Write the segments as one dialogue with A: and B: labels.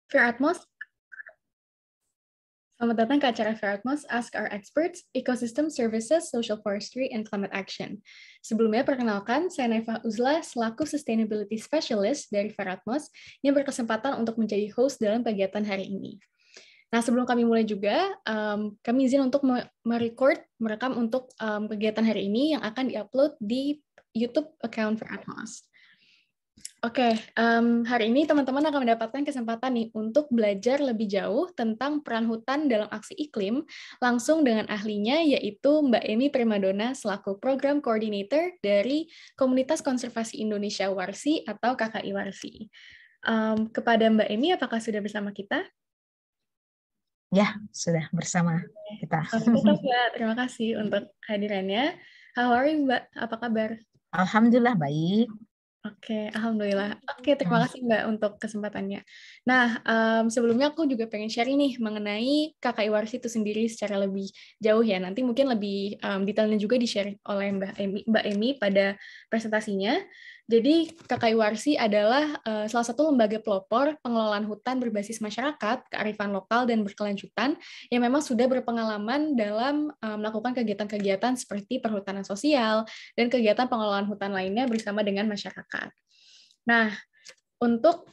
A: Fair Atmos, selamat datang ke acara Fair Atmos Ask Our Experts, Ecosystem Services, Social Forestry, and Climate Action. Sebelumnya, perkenalkan, saya Naifa Uzla, selaku Sustainability Specialist dari Fair Atmos, yang berkesempatan untuk menjadi host dalam kegiatan hari ini. Nah, sebelum kami mulai juga, kami izin untuk merekam untuk kegiatan hari ini yang akan diupload di YouTube account Fair Atmos. Oke, hari ini teman-teman akan mendapatkan kesempatan nih untuk belajar lebih jauh tentang peran hutan dalam aksi iklim langsung dengan ahlinya, yaitu Mbak Emi Primadona selaku Program Coordinator dari Komunitas Konservasi Indonesia Warsi atau KKI Warsi. Kepada Mbak Emi, apakah sudah bersama kita?
B: Ya, sudah bersama kita.
A: Tetap Mbak, terima kasih untuk kehadirannya. How are you, Mbak? Apa kabar?
B: Alhamdulillah baik.
A: Oke, alhamdulillah. Oke, terima kasih Mbak untuk kesempatannya. Nah, sebelumnya aku juga pengen sharing nih mengenai KKI Warsi itu sendiri secara lebih jauh ya. Nanti mungkin lebih detailnya juga di-share oleh Mbak Emi pada presentasinya. Jadi KKI Warsi adalah salah satu lembaga pelopor pengelolaan hutan berbasis masyarakat, kearifan lokal, dan berkelanjutan yang memang sudah berpengalaman dalam melakukan kegiatan-kegiatan seperti perhutanan sosial dan kegiatan pengelolaan hutan lainnya bersama dengan masyarakat. Nah, untuk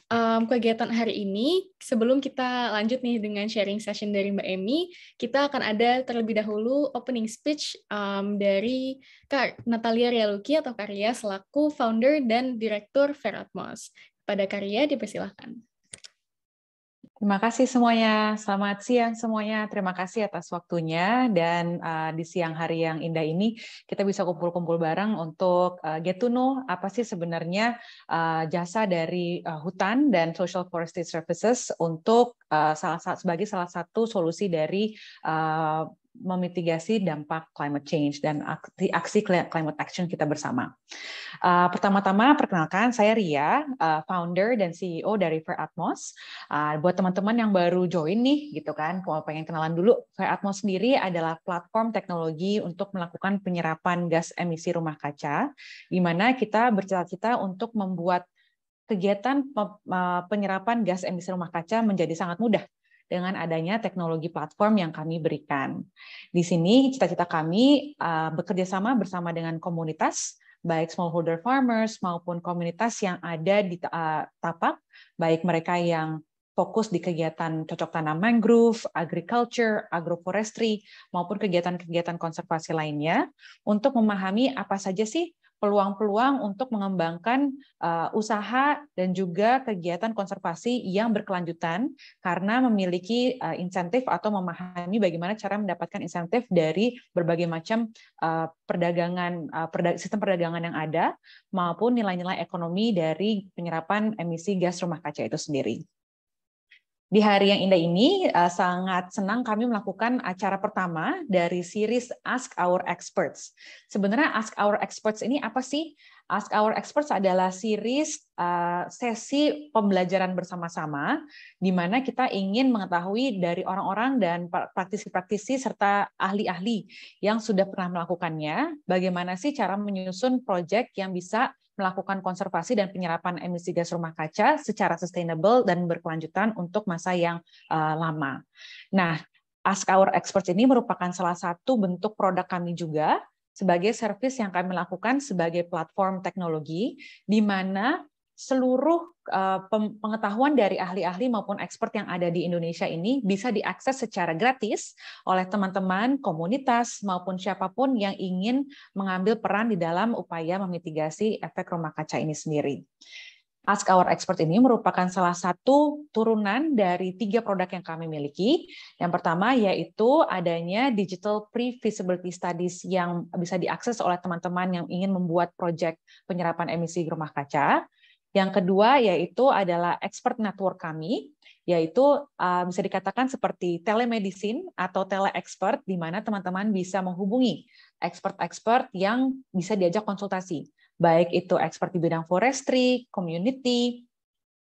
A: kegiatan hari ini, sebelum kita lanjut nih dengan sharing session dari Mbak Emi, kita akan ada terlebih dahulu opening speech dari Kak Natalia Rialuki atau Karya selaku founder dan direktur Fair Atmos. Pada Karya, dipersilahkan.
C: Terima kasih semuanya. Selamat siang semuanya. Terima kasih atas waktunya. Dan di siang hari yang indah ini, kita bisa kumpul-kumpul bareng untuk get to know apa sih sebenarnya jasa dari hutan dan social forestry services untuk sebagai salah satu solusi dari memitigasi dampak climate change dan aksi climate action kita bersama. Pertama-tama, perkenalkan, saya Ria, founder dan CEO dari Fair Atmos. Buat teman-teman yang baru join nih, gitu kan, mau pengen kenalan dulu, Fair Atmos sendiri adalah platform teknologi untuk melakukan penyerapan gas emisi rumah kaca, di mana kita bercita-cita untuk membuat kegiatan penyerapan gas emisi rumah kaca menjadi sangat mudah dengan adanya teknologi platform yang kami berikan. Di sini cita-cita kami bekerja sama bersama dengan komunitas, baik smallholder farmers maupun komunitas yang ada di tapak, baik mereka yang fokus di kegiatan cocok tanam mangrove, agriculture, agroforestry, maupun kegiatan-kegiatan konservasi lainnya, untuk memahami apa saja sih peluang-peluang untuk mengembangkan usaha dan juga kegiatan konservasi yang berkelanjutan karena memiliki insentif atau memahami bagaimana cara mendapatkan insentif dari berbagai macam perdagangan sistem perdagangan yang ada maupun nilai-nilai ekonomi dari penyerapan emisi gas rumah kaca itu sendiri. Di hari yang indah ini, sangat senang kami melakukan acara pertama dari series Ask Our Experts. Sebenarnya Ask Our Experts ini apa sih? Ask Our Experts adalah series sesi pembelajaran bersama-sama, di mana kita ingin mengetahui dari orang-orang dan praktisi-praktisi serta ahli-ahli yang sudah pernah melakukannya, bagaimana sih cara menyusun proyek yang bisa melakukan konservasi dan penyerapan emisi gas rumah kaca secara sustainable dan berkelanjutan untuk masa yang lama. Nah, Ask Our Experts ini merupakan salah satu bentuk produk kami juga sebagai service yang kami lakukan sebagai platform teknologi, di mana seluruh pengetahuan dari ahli-ahli maupun expert yang ada di Indonesia ini bisa diakses secara gratis oleh teman-teman komunitas maupun siapapun yang ingin mengambil peran di dalam upaya memitigasi efek rumah kaca ini sendiri. Ask Our Expert ini merupakan salah satu turunan dari 3 produk yang kami miliki. Yang pertama yaitu adanya Digital Pre-Feasibility Studies yang bisa diakses oleh teman-teman yang ingin membuat proyek penyerapan emisi rumah kaca. Yang kedua yaitu adalah expert network kami, yaitu bisa dikatakan seperti telemedicine atau tele-expert, di mana teman-teman bisa menghubungi expert-expert yang bisa diajak konsultasi, baik itu expert di bidang forestry, community,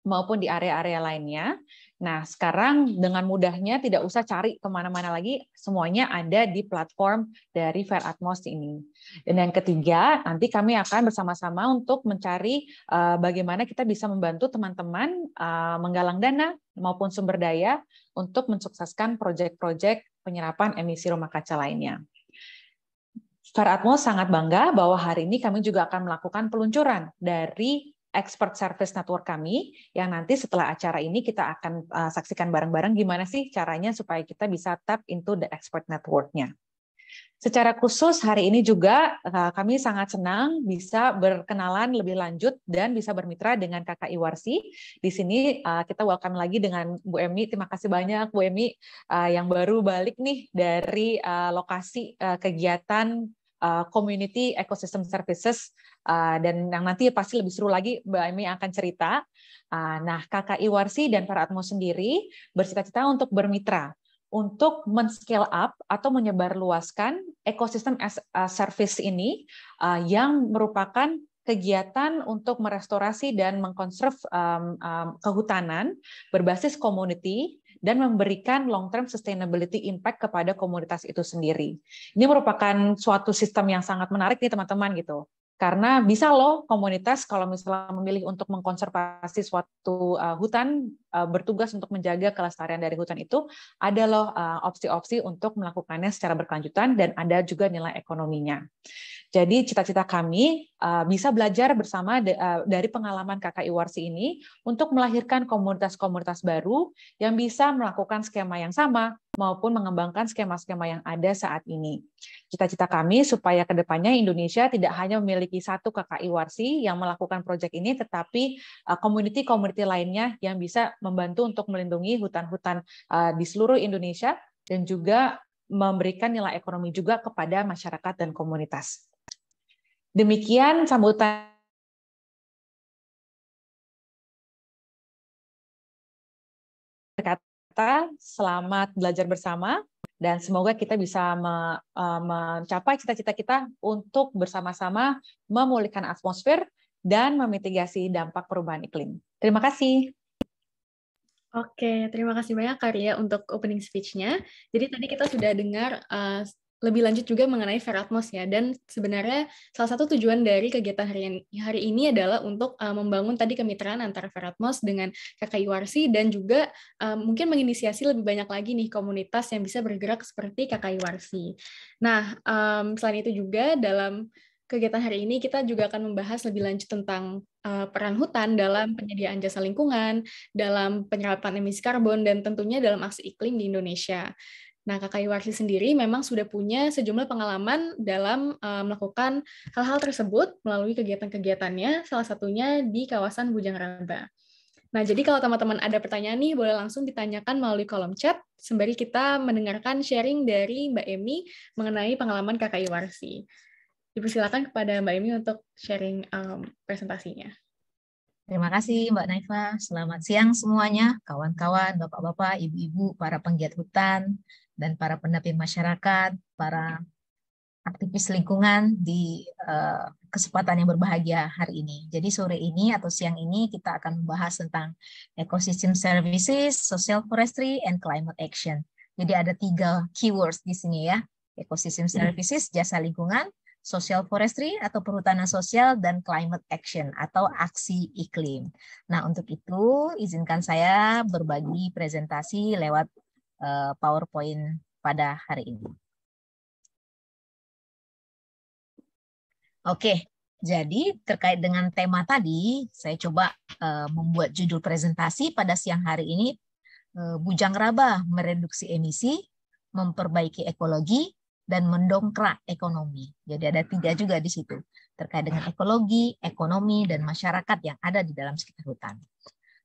C: maupun di area-area lainnya. Nah, sekarang dengan mudahnya tidak usah cari kemana-mana lagi, semuanya ada di platform dari Fair Atmos ini. Dan yang ketiga, nanti kami akan bersama-sama untuk mencari bagaimana kita bisa membantu teman-teman menggalang dana maupun sumber daya untuk mensukseskan proyek-proyek penyerapan emisi rumah kaca lainnya. Fair Atmos sangat bangga bahwa hari ini kami juga akan melakukan peluncuran dari Expert Service Network kami, yang nanti setelah acara ini kita akan saksikan bareng-bareng gimana sih caranya supaya kita bisa tap into the expert network-nya. Secara khusus hari ini juga kami sangat senang bisa berkenalan lebih lanjut dan bisa bermitra dengan Kakak Iwarsi. Di sini kita welcome lagi dengan Bu Emi. Terima kasih banyak Bu Emi yang baru balik nih dari lokasi kegiatan Community Ecosystem Services, dan yang nanti pasti lebih seru lagi Mbak Emi akan cerita. Nah, Kakak Iwarsi dan Fair Atmos sendiri bercita-cita untuk bermitra, untuk men-scale up atau menyebarluaskan ekosistem as a service ini yang merupakan kegiatan untuk merestorasi dan mengkonserv kehutanan berbasis community dan memberikan long-term sustainability impact kepada komunitas itu sendiri. Ini merupakan suatu sistem yang sangat menarik nih teman-teman gitu. Karena bisa loh komunitas kalau misalnya memilih untuk mengkonservasi suatu hutan, bertugas untuk menjaga kelestarian dari hutan itu, ada loh opsi-opsi untuk melakukannya secara berkelanjutan dan ada juga nilai ekonominya. Jadi cita-cita kami bisa belajar bersama dari pengalaman Kakak Iwarsi ini untuk melahirkan komunitas-komunitas baru yang bisa melakukan skema yang sama maupun mengembangkan skema-skema yang ada saat ini. Cita-cita kami supaya ke depannya Indonesia tidak hanya memiliki satu Kakak Iwarsi yang melakukan proyek ini, tetapi community-community lainnya yang bisa membantu untuk melindungi hutan-hutan di seluruh Indonesia dan juga memberikan nilai ekonomi juga kepada masyarakat dan komunitas. Demikian sambutan berkata, selamat belajar bersama dan semoga kita bisa mencapai cita-cita kita untuk bersama-sama memulihkan atmosfer dan memitigasi dampak perubahan iklim. Terima kasih.
A: Oke, terima kasih banyak Kak Ria untuk opening speech-nya. Jadi tadi kita sudah dengar lebih lanjut juga mengenai Fair Atmos ya, dan sebenarnya salah satu tujuan dari kegiatan hari ini adalah untuk membangun tadi kemitraan antara Fair Atmos dengan Kakak Iwarsi dan juga mungkin menginisiasi lebih banyak lagi nih komunitas yang bisa bergerak seperti Kakak Iwarsi. Nah, selain itu juga dalam kegiatan hari ini kita juga akan membahas lebih lanjut tentang peran hutan dalam penyediaan jasa lingkungan, dalam penyerapan emisi karbon, dan tentunya dalam aksi iklim di Indonesia. Nah, Kakak Iwarsi sendiri memang sudah punya sejumlah pengalaman dalam melakukan hal-hal tersebut melalui kegiatan-kegiatannya, salah satunya di kawasan Bujang Raba. Nah, jadi kalau teman-teman ada pertanyaan nih, boleh langsung ditanyakan melalui kolom chat, sembari kita mendengarkan sharing dari Mbak Emi mengenai pengalaman Kakak Iwarsi. Dipersilakan kepada Mbak Emi untuk sharing presentasinya.
B: Terima kasih Mbak Naifa. Selamat siang semuanya, kawan-kawan, bapak-bapak, ibu-ibu, para penggiat hutan, dan para pendamping masyarakat, para aktivis lingkungan di kesempatan yang berbahagia hari ini. Jadi sore ini atau siang ini kita akan membahas tentang ecosystem services, social forestry, and climate action. Jadi ada 3 keywords di sini ya, ecosystem services, jasa lingkungan, social forestry atau perhutanan sosial, dan climate action atau aksi iklim. Nah, untuk itu izinkan saya berbagi presentasi lewat PowerPoint pada hari ini. Oke, jadi terkait dengan tema tadi, saya coba membuat judul presentasi pada siang hari ini, Bujang Raba mereduksi emisi, memperbaiki ekologi, dan mendongkrak ekonomi. Jadi ada 3 juga di situ, terkait dengan ekologi, ekonomi, dan masyarakat yang ada di dalam sekitar hutan.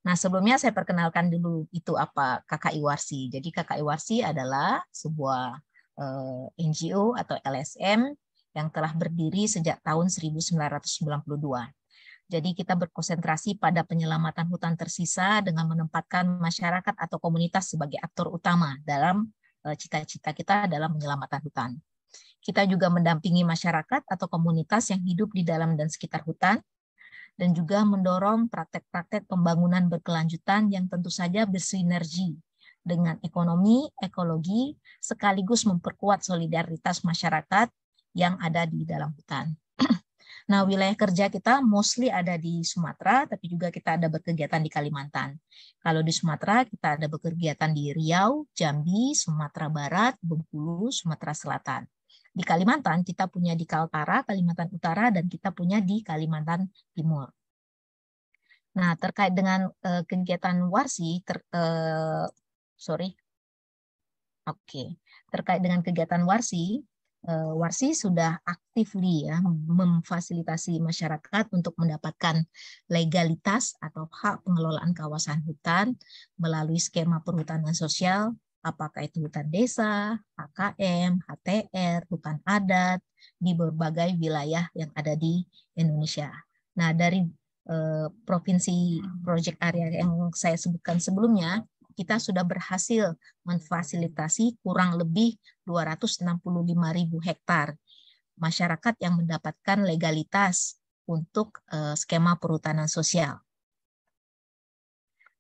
B: Nah, sebelumnya saya perkenalkan dulu itu apa Kakak Iwarsi. Jadi Kakak Iwarsi adalah sebuah NGO atau LSM yang telah berdiri sejak tahun 1992. Jadi kita berkonsentrasi pada penyelamatan hutan tersisa dengan menempatkan masyarakat atau komunitas sebagai aktor utama dalam cita-cita kita dalam penyelamatan hutan. Kita juga mendampingi masyarakat atau komunitas yang hidup di dalam dan sekitar hutan dan juga mendorong praktek-praktek pembangunan berkelanjutan yang tentu saja bersinergi dengan ekonomi, ekologi, sekaligus memperkuat solidaritas masyarakat yang ada di dalam hutan. Nah, wilayah kerja kita mostly ada di Sumatera, tapi juga kita ada berkegiatan di Kalimantan. Kalau di Sumatera, kita ada berkegiatan di Riau, Jambi, Sumatera Barat, Bengkulu, Sumatera Selatan. Di Kalimantan, kita punya di Kaltara, Kalimantan Utara, dan kita punya di Kalimantan Timur. Nah, terkait dengan kegiatan warsi, terkait dengan kegiatan warsi, warsi sudah aktifly ya memfasilitasi masyarakat untuk mendapatkan legalitas atau hak pengelolaan kawasan hutan melalui skema perhutanan sosial, apakah itu hutan desa, HKM, HTR, hutan adat di berbagai wilayah yang ada di Indonesia. Nah, dari provinsi project area yang saya sebutkan sebelumnya, kita sudah berhasil memfasilitasi kurang lebih 265.000 hektar masyarakat yang mendapatkan legalitas untuk skema perhutanan sosial.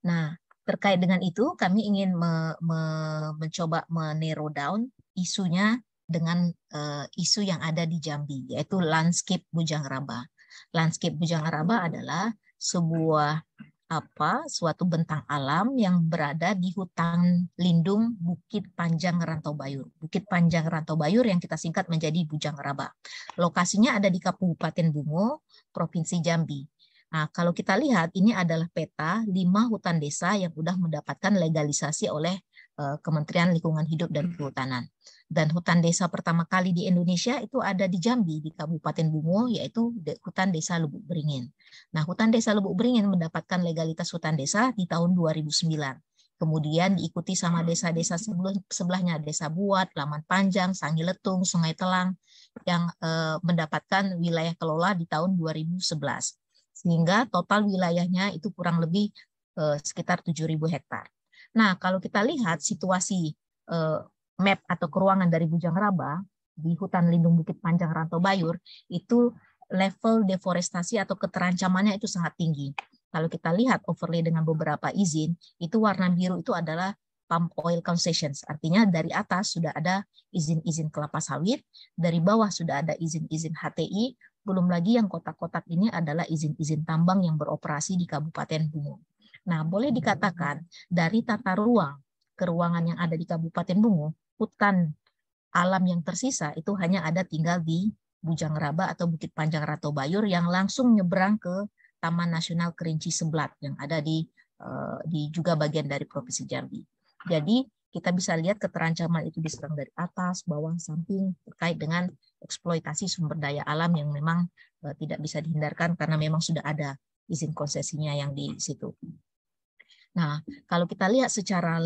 B: Nah, terkait dengan itu, kami ingin mencoba narrow down isunya dengan isu yang ada di Jambi, yaitu landscape Bujang Raba. Landscape Bujang Raba adalah suatu bentang alam yang berada di hutan lindung Bukit Panjang Rantau Bayur. Bukit Panjang Rantau Bayur yang kita singkat menjadi Bujang Raba. Lokasinya ada di Kabupaten Bungo, Provinsi Jambi. Nah, kalau kita lihat ini adalah peta 5 hutan desa yang sudah mendapatkan legalisasi oleh Kementerian Lingkungan Hidup dan Kehutanan. Dan hutan desa pertama kali di Indonesia itu ada di Jambi, di Kabupaten Bungo, yaitu hutan desa Lubuk Beringin. Nah, hutan desa Lubuk Beringin mendapatkan legalitas hutan desa di tahun 2009. Kemudian diikuti sama desa-desa sebelahnya, Desa Buat, Laman Panjang, Sangi Letung, Sungai Telang, yang mendapatkan wilayah kelola di tahun 2011. Sehingga total wilayahnya itu kurang lebih sekitar 7.000 hektar. Nah, kalau kita lihat situasi map atau keruangan dari Bujang Raba di hutan lindung Bukit Panjang Rantau Bayur, itu level deforestasi atau keterancamannya itu sangat tinggi. Kalau kita lihat overlay dengan beberapa izin, itu warna biru itu adalah palm oil concessions. Artinya dari atas sudah ada izin-izin kelapa sawit, dari bawah sudah ada izin-izin HTI, belum lagi yang kotak-kotak ini adalah izin-izin tambang yang beroperasi di Kabupaten Bungo. Nah, boleh dikatakan dari tata ruang keruangan yang ada di Kabupaten Bungo, hutan alam yang tersisa itu hanya ada tinggal di Bujang Raba atau Bukit Panjang Rantau Bayur yang langsung nyebrang ke Taman Nasional Kerinci Seblat yang ada di juga bagian dari Provinsi Jambi. Jadi kita bisa lihat keterancaman itu diserang dari atas, bawah, samping terkait dengan eksploitasi sumber daya alam yang memang tidak bisa dihindarkan karena memang sudah ada izin konsesinya yang di situ. Nah, kalau kita lihat secara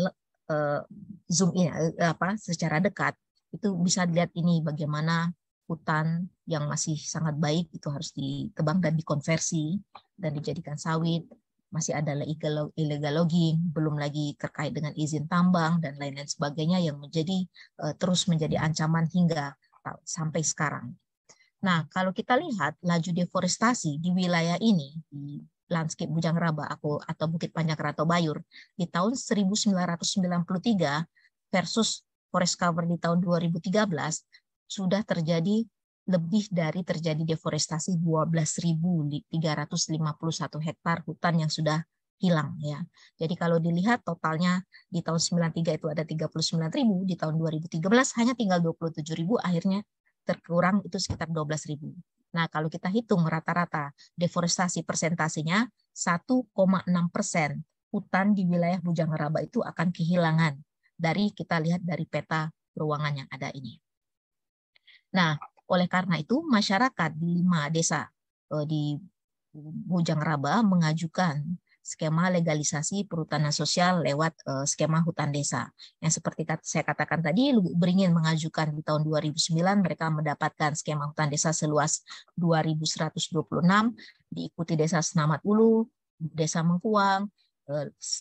B: zoom in secara dekat, itu bisa dilihat ini bagaimana hutan yang masih sangat baik itu harus ditebang dan dikonversi dan dijadikan sawit. Masih ada illegal logging, belum lagi terkait dengan izin tambang dan lain-lain sebagainya yang terus menjadi ancaman hingga sampai sekarang. Nah, kalau kita lihat laju deforestasi di wilayah ini, di landscape Bujang Raba atau Bukit Panjang Rantau Bayur di tahun 1993 versus forest cover di tahun 2013 sudah terjadi deforestasi 12.351 hektar hutan yang sudah hilang ya. Jadi kalau dilihat totalnya di tahun 93 itu ada 39.000, di tahun 2013 hanya tinggal 27.000, akhirnya terkurang itu sekitar 12.000. Nah, kalau kita hitung rata-rata deforestasi persentasenya 1,6% hutan di wilayah Bujang Raba itu akan kehilangan kita lihat dari peta ruangan yang ada ini. Nah, oleh karena itu masyarakat di 5 desa di Bujang Raba mengajukan skema legalisasi perhutanan sosial lewat skema hutan desa. Yang seperti saya katakan tadi, Lubuk Beringin mengajukan di tahun 2009, mereka mendapatkan skema hutan desa seluas 2.126, diikuti desa Senamat Ulu, desa Mengkuang,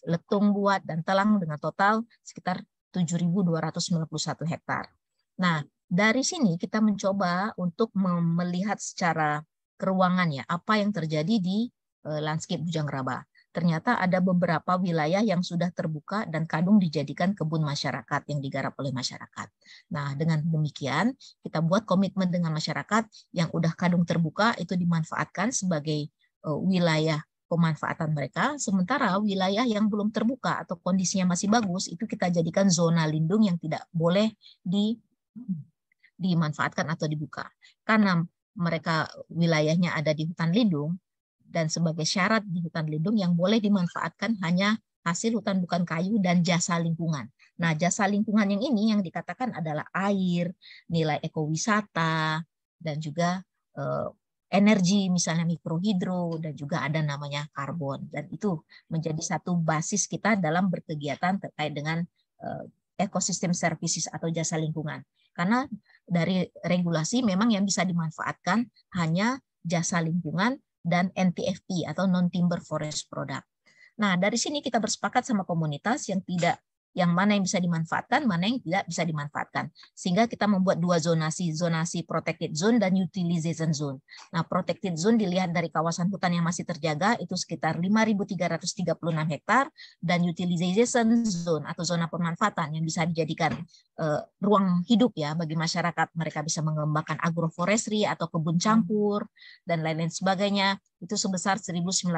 B: Letung Buat, dan Telang dengan total sekitar 7.291 hektar. Nah, dari sini kita mencoba untuk melihat secara keruangan ya, apa yang terjadi di landscape Bujang Raba. Ternyata ada beberapa wilayah yang sudah terbuka dan kadung dijadikan kebun masyarakat yang digarap oleh masyarakat. Nah, dengan demikian kita buat komitmen dengan masyarakat yang udah kadung terbuka itu dimanfaatkan sebagai wilayah pemanfaatan mereka, sementara wilayah yang belum terbuka atau kondisinya masih bagus itu kita jadikan zona lindung yang tidak boleh dimanfaatkan atau dibuka. Karena mereka wilayahnya ada di hutan lindung, dan sebagai syarat di hutan lindung yang boleh dimanfaatkan hanya hasil hutan bukan kayu dan jasa lingkungan. Nah, jasa lingkungan yang ini yang dikatakan adalah air, nilai ekowisata, dan juga energi, misalnya mikrohidro, dan juga ada namanya karbon. Dan itu menjadi satu basis kita dalam berkegiatan terkait dengan ekosistem services atau jasa lingkungan. Karena dari regulasi memang yang bisa dimanfaatkan hanya jasa lingkungan dan NTFP atau non-timber forest product. Nah, dari sini kita bersepakat sama komunitas yang mana yang bisa dimanfaatkan, mana yang tidak bisa dimanfaatkan. Sehingga kita membuat dua zonasi protected zone dan utilization zone. Nah, protected zone dilihat dari kawasan hutan yang masih terjaga itu sekitar 5.336 hektar, dan utilization zone atau zona pemanfaatan yang bisa dijadikan ruang hidup ya bagi masyarakat. Mereka bisa mengembangkan agroforestry atau kebun campur dan lain-lain sebagainya, itu sebesar 1.955.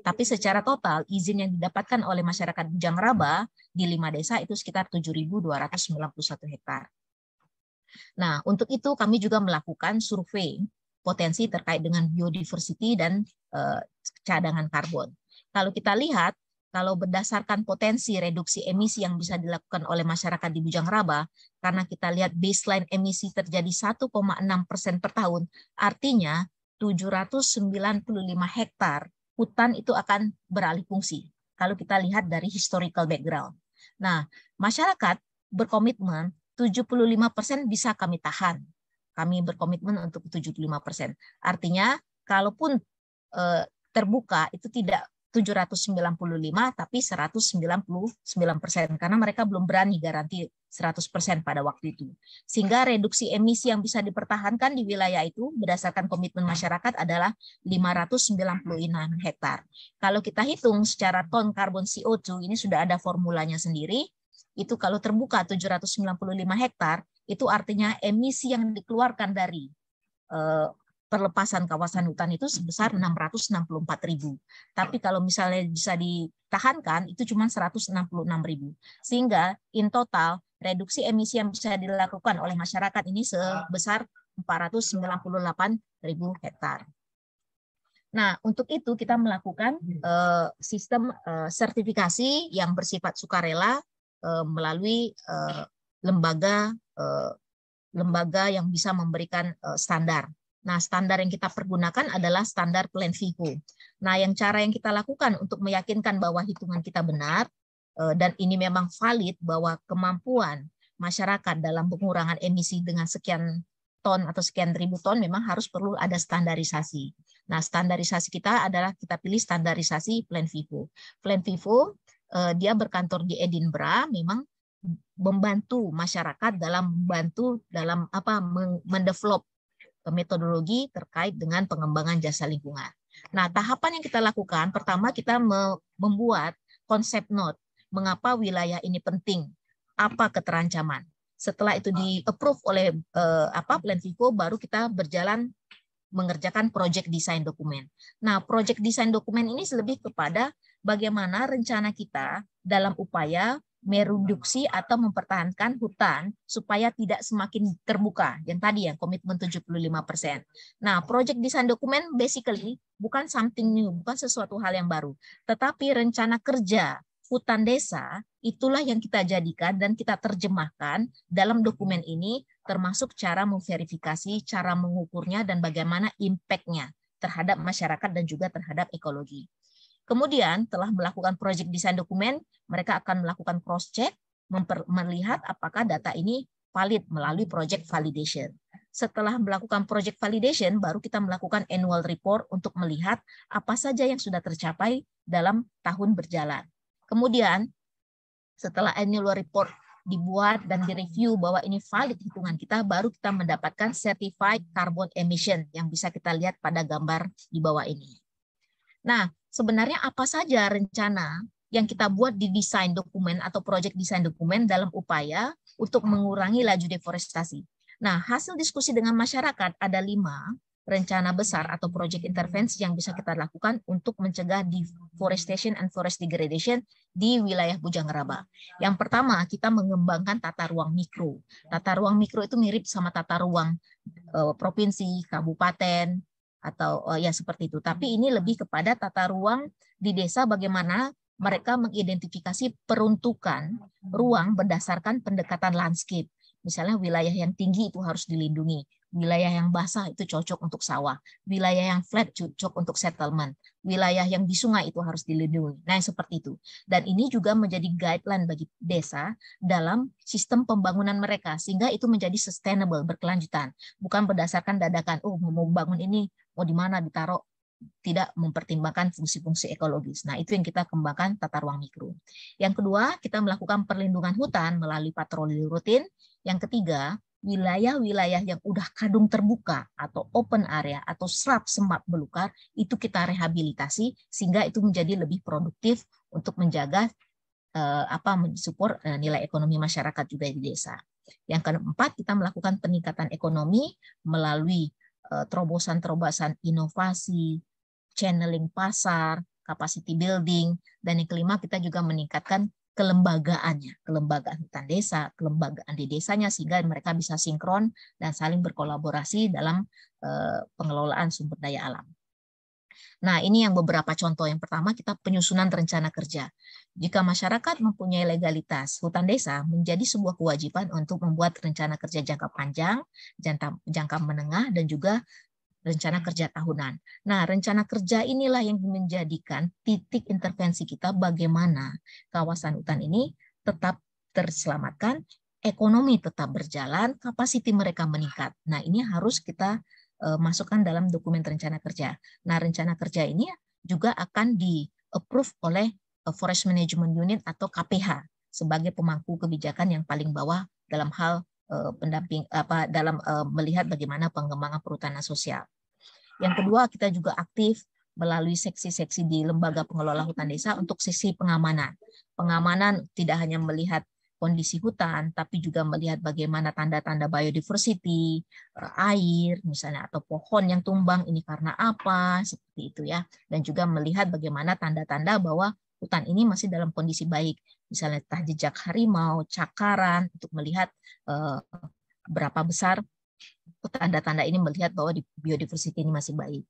B: Tapi secara total izin yang didapatkan oleh masyarakat Bujang Raba di 5 desa itu sekitar 7.291 hektar. Nah, untuk itu kami juga melakukan survei potensi terkait dengan biodiversity dan cadangan karbon. Kalau kita lihat, kalau berdasarkan potensi reduksi emisi yang bisa dilakukan oleh masyarakat di Bujang Raba, karena kita lihat baseline emisi terjadi 1,6% per tahun, artinya 795 hektar hutan itu akan beralih fungsi. Kalau kita lihat dari historical background. Nah, masyarakat berkomitmen 75% bisa kami tahan. Kami berkomitmen untuk 75%. Artinya, kalaupun terbuka itu tidak 795 tapi 199%, karena mereka belum berani garansi 100% pada waktu itu. Sehingga reduksi emisi yang bisa dipertahankan di wilayah itu berdasarkan komitmen masyarakat adalah 596 hektar. Kalau kita hitung secara ton karbon CO2, ini sudah ada formulanya sendiri, itu kalau terbuka 795 hektar, itu artinya emisi yang dikeluarkan dari perlepasan kawasan hutan itu sebesar 664.000. Tapi kalau misalnya bisa ditahankan itu cuma 166.000. Sehingga in total reduksi emisi yang bisa dilakukan oleh masyarakat ini sebesar 498.000 hektar. Nah, untuk itu kita melakukan sistem sertifikasi yang bersifat sukarela melalui lembaga yang bisa memberikan standar. Nah, standar yang kita pergunakan adalah standar Plan FIFO. Nah, cara yang kita lakukan untuk meyakinkan bahwa hitungan kita benar dan ini memang valid bahwa kemampuan masyarakat dalam pengurangan emisi dengan sekian ton atau sekian ribu ton memang harus perlu ada standarisasi. Nah, standarisasi kita adalah kita pilih standarisasi Plan FIFO. Plan FIFO dia berkantor di Edinburgh, memang membantu masyarakat dalam mendevelop metodologi terkait dengan pengembangan jasa lingkungan. Nah, tahapan yang kita lakukan, pertama kita membuat konsep note, mengapa wilayah ini penting, apa keterancaman. Setelah itu di-approve oleh Plan FIFO, baru kita berjalan mengerjakan project design dokumen. Nah, project design dokumen ini lebih kepada bagaimana rencana kita dalam upaya mereduksi atau mempertahankan hutan supaya tidak semakin terbuka. Yang tadi ya, komitmen 75%. Nah, project design dokumen basically bukan something new, bukan sesuatu hal yang baru. Tetapi rencana kerja hutan desa itulah yang kita jadikan dan kita terjemahkan dalam dokumen ini, termasuk cara memverifikasi, cara mengukurnya, dan bagaimana impact-nya terhadap masyarakat dan juga terhadap ekologi. Kemudian telah melakukan project design dokumen, mereka akan melakukan cross-check, melihat apakah data ini valid melalui project validation. Setelah melakukan project validation, baru kita melakukan annual report untuk melihat apa saja yang sudah tercapai dalam tahun berjalan. Kemudian setelah annual report dibuat dan direview bahwa ini valid hitungan kita, baru kita mendapatkan certified carbon emission yang bisa kita lihat pada gambar di bawah ini. Nah, sebenarnya apa saja rencana yang kita buat di desain dokumen atau proyek desain dokumen dalam upaya untuk mengurangi laju deforestasi. Nah, hasil diskusi dengan masyarakat ada 5 rencana besar atau proyek intervensi yang bisa kita lakukan untuk mencegah deforestation and forest degradation di wilayah Bujang Raba. Yang pertama, kita mengembangkan tata ruang mikro. Tata ruang mikro itu mirip sama tata ruang provinsi, kabupaten, atau ya seperti itu. Tapi ini lebih kepada tata ruang di desa, bagaimana mereka mengidentifikasi peruntukan ruang berdasarkan pendekatan landscape. Misalnya wilayah yang tinggi itu harus dilindungi, wilayah yang basah itu cocok untuk sawah, wilayah yang flat cocok untuk settlement, wilayah yang di sungai itu harus dilindungi. Nah, seperti itu. Dan ini juga menjadi guideline bagi desa dalam sistem pembangunan mereka, sehingga itu menjadi sustainable, berkelanjutan. Bukan berdasarkan dadakan, oh mau bangun ini, mau di mana ditaruh, tidak mempertimbangkan fungsi-fungsi ekologis. Nah, itu yang kita kembangkan tata ruang mikro. Yang kedua, kita melakukan perlindungan hutan melalui patroli rutin. Yang ketiga, wilayah-wilayah yang udah kadung terbuka atau open area atau serap semak belukar, itu kita rehabilitasi sehingga itu menjadi lebih produktif untuk menjaga mensupport nilai ekonomi masyarakat juga di desa. Yang keempat, kita melakukan peningkatan ekonomi melalui terobosan-terobosan inovasi, channeling pasar, capacity building, dan yang kelima kita juga meningkatkan kelembagaannya, kelembagaan hutan desa, kelembagaan di desanya, sehingga mereka bisa sinkron dan saling berkolaborasi dalam pengelolaan sumber daya alam. Nah, ini yang beberapa contoh. Yang pertama, kita penyusunan rencana kerja. Jika masyarakat mempunyai legalitas, hutan desa menjadi sebuah kewajiban untuk membuat rencana kerja jangka panjang, jangka menengah, dan juga rencana kerja tahunan. Nah, rencana kerja inilah yang menjadikan titik intervensi kita bagaimana kawasan hutan ini tetap terselamatkan, ekonomi tetap berjalan, kapasiti mereka meningkat. Nah, ini harus kita masukkan dalam dokumen rencana kerja. Nah, rencana kerja ini juga akan di-approve oleh Forest Management Unit atau KPH sebagai pemangku kebijakan yang paling bawah dalam hal pendamping dalam melihat bagaimana pengembangan perhutanan sosial. Yang kedua, kita juga aktif melalui seksi-seksi di lembaga pengelola hutan desa untuk sisi pengamanan. Pengamanan tidak hanya melihat kondisi hutan, tapi juga melihat bagaimana tanda-tanda biodiversity, air misalnya, atau pohon yang tumbang ini karena apa, seperti itu ya. Dan juga melihat bagaimana tanda-tanda bahwa hutan ini masih dalam kondisi baik, misalnya entah jejak harimau, cakaran, untuk melihat berapa besar tanda-tanda ini, melihat bahwa biodiversity ini masih baik.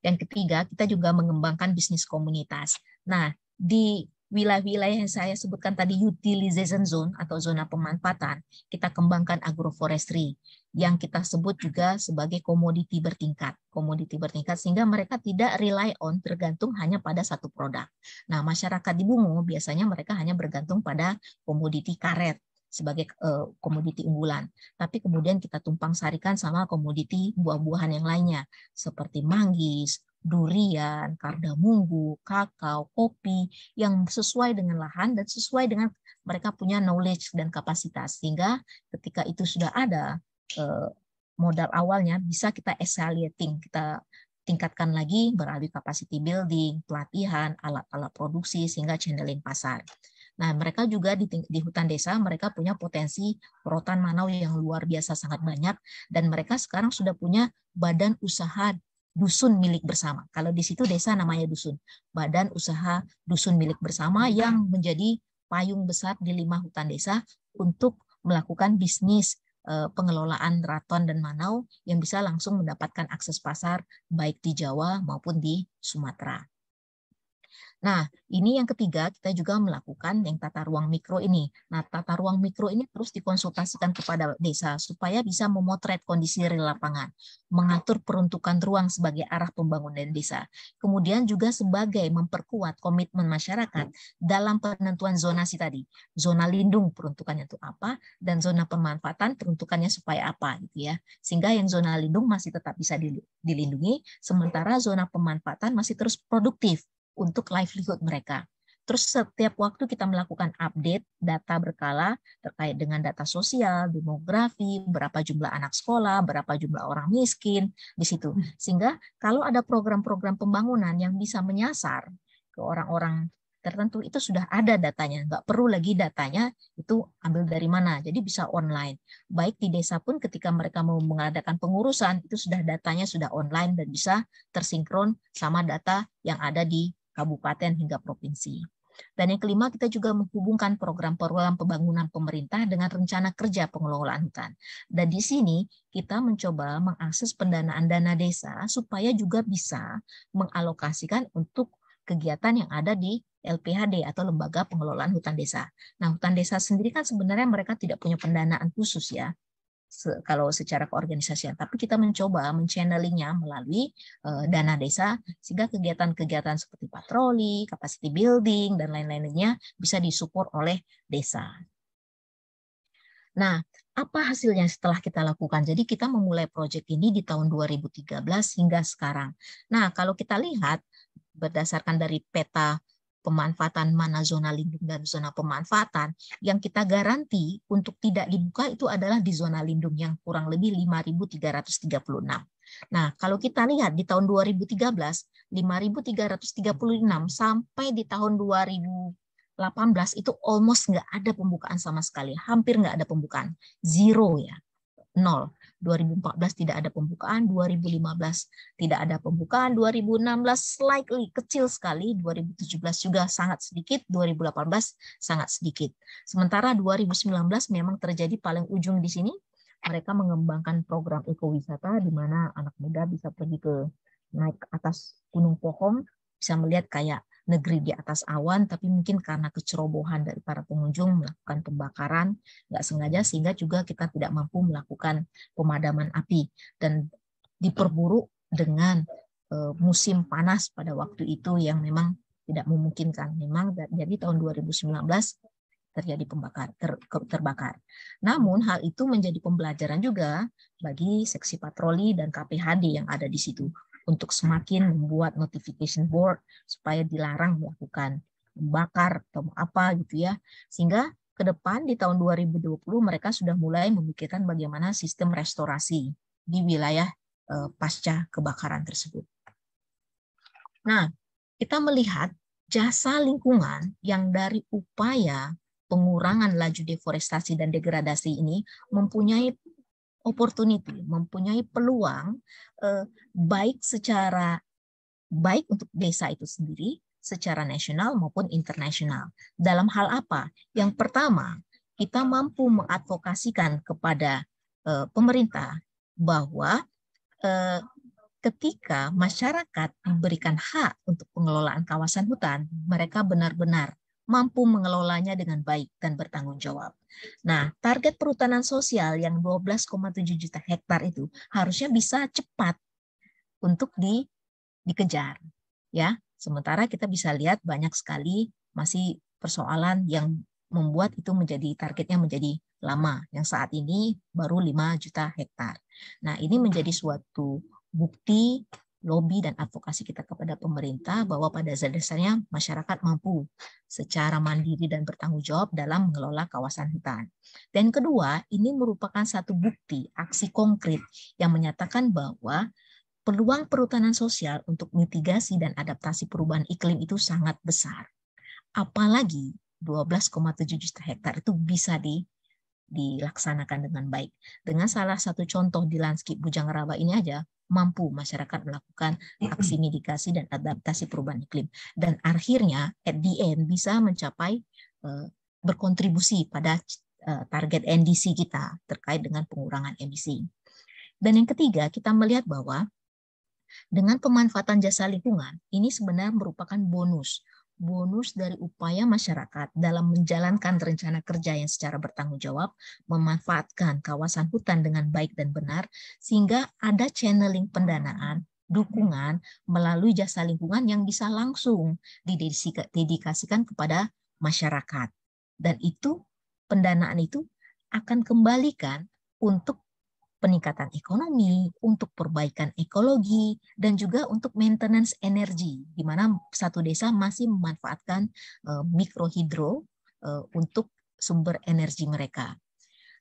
B: Yang ketiga, kita juga mengembangkan bisnis komunitas. Nah, di wilayah-wilayah yang saya sebutkan tadi, utilization zone atau zona pemanfaatan, kita kembangkan agroforestry yang kita sebut juga sebagai komoditi bertingkat. Komoditi bertingkat sehingga mereka tidak rely on, tergantung hanya pada satu produk. Nah, masyarakat di Bungo biasanya mereka hanya bergantung pada komoditi karet sebagai komoditi unggulan. Tapi kemudian kita tumpang sarikan sama komoditi buah-buahan yang lainnya seperti manggis, durian, kardamunggu, kakao, kopi yang sesuai dengan lahan dan sesuai dengan mereka punya knowledge dan kapasitas, sehingga ketika itu sudah ada modal awalnya bisa kita escalating, kita tingkatkan lagi melalui capacity building, pelatihan, alat-alat produksi sehingga channeling pasar. Nah, mereka juga di hutan desa mereka punya potensi rotan manau yang luar biasa sangat banyak, dan mereka sekarang sudah punya badan usaha dusun milik bersama. Kalau di situ desa namanya dusun, badan usaha dusun milik bersama yang menjadi payung besar di 5 hutan desa untuk melakukan bisnis pengelolaan raton dan manau yang bisa langsung mendapatkan akses pasar baik di Jawa maupun di Sumatera. Nah, ini yang ketiga, kita juga melakukan yang tata ruang mikro ini. Nah, tata ruang mikro ini terus dikonsultasikan kepada desa supaya bisa memotret kondisi real lapangan, mengatur peruntukan ruang sebagai arah pembangunan desa. Kemudian juga sebagai memperkuat komitmen masyarakat dalam penentuan zonasi tadi. Zona lindung peruntukannya itu apa, dan zona pemanfaatan peruntukannya supaya apa, gitu ya. Sehingga yang zona lindung masih tetap bisa dilindungi, sementara zona pemanfaatan masih terus produktif untuk livelihood mereka. Terus setiap waktu kita melakukan update data berkala terkait dengan data sosial, demografi, berapa jumlah anak sekolah, berapa jumlah orang miskin di situ. Sehingga kalau ada program-program pembangunan yang bisa menyasar ke orang-orang tertentu, itu sudah ada datanya. Nggak perlu lagi datanya itu ambil dari mana. Jadi bisa online. Baik di desa pun ketika mereka mau mengadakan pengurusan, itu sudah datanya sudah online dan bisa tersinkron sama data yang ada di kabupaten hingga provinsi. Dan yang kelima, kita juga menghubungkan program-program pembangunan pemerintah dengan rencana kerja pengelolaan hutan. Dan di sini kita mencoba mengakses pendanaan dana desa supaya juga bisa mengalokasikan untuk kegiatan yang ada di LPHD atau Lembaga Pengelolaan Hutan Desa. Nah, hutan desa sendiri kan sebenarnya mereka tidak punya pendanaan khusus ya, kalau secara keorganisasian, tapi kita mencoba men-channelingnya melalui dana desa sehingga kegiatan-kegiatan seperti patroli, capacity building dan lain-lainnya bisa disupport oleh desa. Nah, apa hasilnya setelah kita lakukan? Jadi kita memulai proyek ini di tahun 2013 hingga sekarang. Nah, kalau kita lihat berdasarkan dari peta pemanfaatan mana zona lindung dan zona pemanfaatan, yang kita garansi untuk tidak dibuka itu adalah di zona lindung yang kurang lebih 5.336. Nah, kalau kita lihat di tahun 2013, 5.336 sampai di tahun 2018 itu almost nggak ada pembukaan sama sekali, hampir nggak ada pembukaan, zero ya. 0. 2014 tidak ada pembukaan, 2015 tidak ada pembukaan, 2016 slightly kecil sekali, 2017 juga sangat sedikit, 2018 sangat sedikit. Sementara 2019 memang terjadi paling ujung di sini, mereka mengembangkan program ekowisata di mana anak muda bisa pergi ke naik ke atas gunung Pohong, bisa melihat kayak negeri di atas awan, tapi mungkin karena kecerobohan dari para pengunjung melakukan pembakaran nggak sengaja, sehingga juga kita tidak mampu melakukan pemadaman api dan diperburuk dengan musim panas pada waktu itu yang memang tidak memungkinkan. Memang jadi tahun 2019 terjadi terbakar. Namun hal itu menjadi pembelajaran juga bagi seksi patroli dan KPHD yang ada di situ, untuk semakin membuat notification board supaya dilarang melakukan membakar atau apa gitu ya. Sehingga ke depan di tahun 2020 mereka sudah mulai memikirkan bagaimana sistem restorasi di wilayah pasca kebakaran tersebut. Nah, kita melihat jasa lingkungan yang dari upaya pengurangan laju deforestasi dan degradasi ini mempunyai opportunity, mempunyai peluang baik untuk desa itu sendiri, secara nasional maupun internasional. Dalam hal apa? Yang pertama, kita mampu mengadvokasikan kepada pemerintah bahwa ketika masyarakat diberikan hak untuk pengelolaan kawasan hutan, mereka benar-benar mampu mengelolanya dengan baik dan bertanggung jawab. Nah, target perhutanan sosial yang 12,7 juta hektar itu harusnya bisa cepat untuk dikejar, ya. Sementara kita bisa lihat banyak sekali masih persoalan yang membuat itu menjadi targetnya menjadi lama, yang saat ini baru 5 juta hektar. Nah, ini menjadi suatu bukti lobby dan advokasi kita kepada pemerintah bahwa pada dasarnya masyarakat mampu secara mandiri dan bertanggung jawab dalam mengelola kawasan hutan. Dan kedua, ini merupakan satu bukti aksi konkret yang menyatakan bahwa peluang perhutanan sosial untuk mitigasi dan adaptasi perubahan iklim itu sangat besar. Apalagi 12,7 juta hektar itu bisa dilaksanakan dengan baik. Dengan salah satu contoh di lanskip Bujang Raba ini aja, mampu masyarakat melakukan aksi mitigasi dan adaptasi perubahan iklim. Dan akhirnya, at the end, bisa mencapai berkontribusi pada target NDC kita terkait dengan pengurangan emisi. Dan yang ketiga, kita melihat bahwa dengan pemanfaatan jasa lingkungan, ini sebenarnya merupakan bonus dari upaya masyarakat dalam menjalankan rencana kerja yang secara bertanggung jawab, memanfaatkan kawasan hutan dengan baik dan benar, sehingga ada channeling pendanaan, dukungan melalui jasa lingkungan yang bisa langsung didedikasikan kepada masyarakat. Dan itu, pendanaan itu akan kembalikan untuk peningkatan ekonomi, untuk perbaikan ekologi, dan juga untuk maintenance energi, di mana satu desa masih memanfaatkan mikrohidro untuk sumber energi mereka.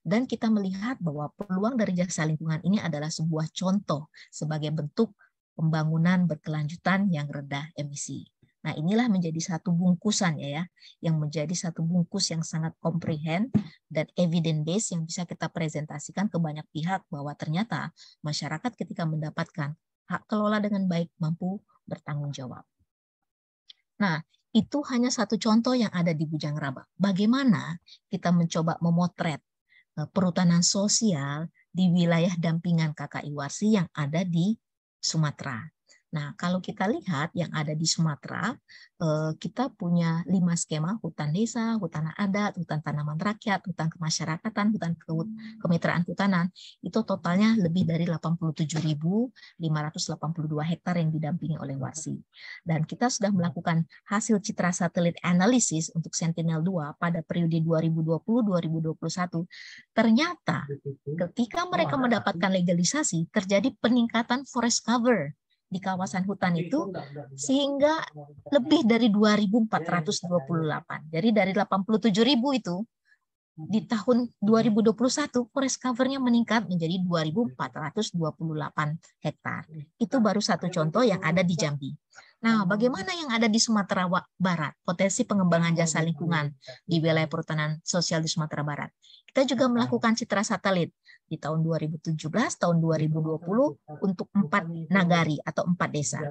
B: Dan kita melihat bahwa peluang dari jasa lingkungan ini adalah sebuah contoh sebagai bentuk pembangunan berkelanjutan yang rendah emisi. Nah, inilah menjadi satu bungkusan ya, yang menjadi satu bungkus yang sangat komprehensif dan evidence based yang bisa kita presentasikan ke banyak pihak bahwa ternyata masyarakat ketika mendapatkan hak kelola dengan baik mampu bertanggung jawab. Nah, itu hanya satu contoh yang ada di Bujang Raba. Bagaimana kita mencoba memotret perhutanan sosial di wilayah dampingan KKI Warsi yang ada di Sumatera. Nah, kalau kita lihat yang ada di Sumatera, kita punya 5 skema: hutan desa, hutan adat, hutan tanaman rakyat, hutan kemasyarakatan, hutan kemitraan hutanan. Itu totalnya lebih dari 87.582 hektar yang didampingi oleh Warsi. Dan kita sudah melakukan hasil citra satelit analisis untuk Sentinel-2 pada periode 2020-2021. Ternyata ketika mereka mendapatkan legalisasi, terjadi peningkatan forest cover di kawasan hutan itu sehingga lebih dari 2.428. Jadi dari 87.000 itu di tahun 2021 forest cover-nya meningkat menjadi 2.428 hektar. Itu baru satu contoh yang ada di Jambi. Nah, bagaimana yang ada di Sumatera Barat? Potensi pengembangan jasa lingkungan di wilayah perhutanan sosial di Sumatera Barat. Kita juga melakukan citra satelit di tahun 2017, tahun 2020 untuk 4 nagari atau 4 desa.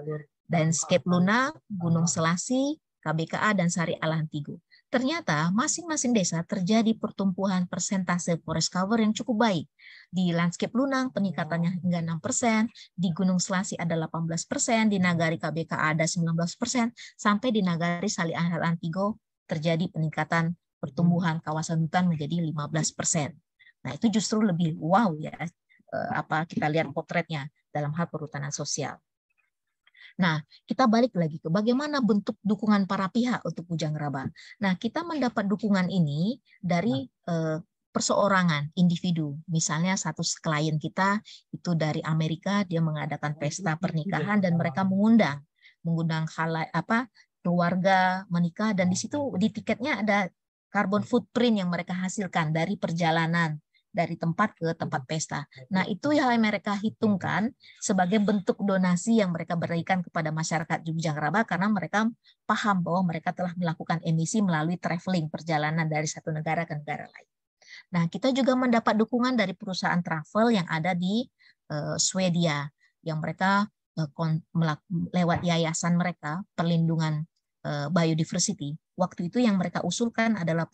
B: Landscape Luna, Gunung Selasi, KBKA, dan Sari Alantigo. Ternyata masing-masing desa terjadi pertumbuhan persentase forest cover yang cukup baik. Di Landscape Lunang peningkatannya hingga 6%, di Gunung Selasi ada 18%, di Nagari KBKA ada 19%, sampai di Nagari Sari Alantigo terjadi peningkatan pertumbuhan kawasan hutan menjadi 15%. Nah, itu justru lebih wow ya, kita lihat potretnya dalam hal perhutanan sosial. Nah, kita balik lagi ke bagaimana bentuk dukungan para pihak untuk Bujang Raba. Nah, kita mendapat dukungan ini dari perseorangan, individu. Misalnya satu klien kita itu dari Amerika, dia mengadakan pesta pernikahan dan mereka mengundang keluarga menikah, dan di situ di tiketnya ada carbon footprint yang mereka hasilkan dari perjalanan dari tempat ke tempat pesta. Nah, itu yang mereka hitungkan sebagai bentuk donasi yang mereka berikan kepada masyarakat di Bujang Raba karena mereka paham bahwa mereka telah melakukan emisi melalui traveling, perjalanan dari satu negara ke negara lain. Nah, kita juga mendapat dukungan dari perusahaan travel yang ada di Swedia, yang mereka lewat yayasan mereka, perlindungan biodiversity. Waktu itu yang mereka usulkan adalah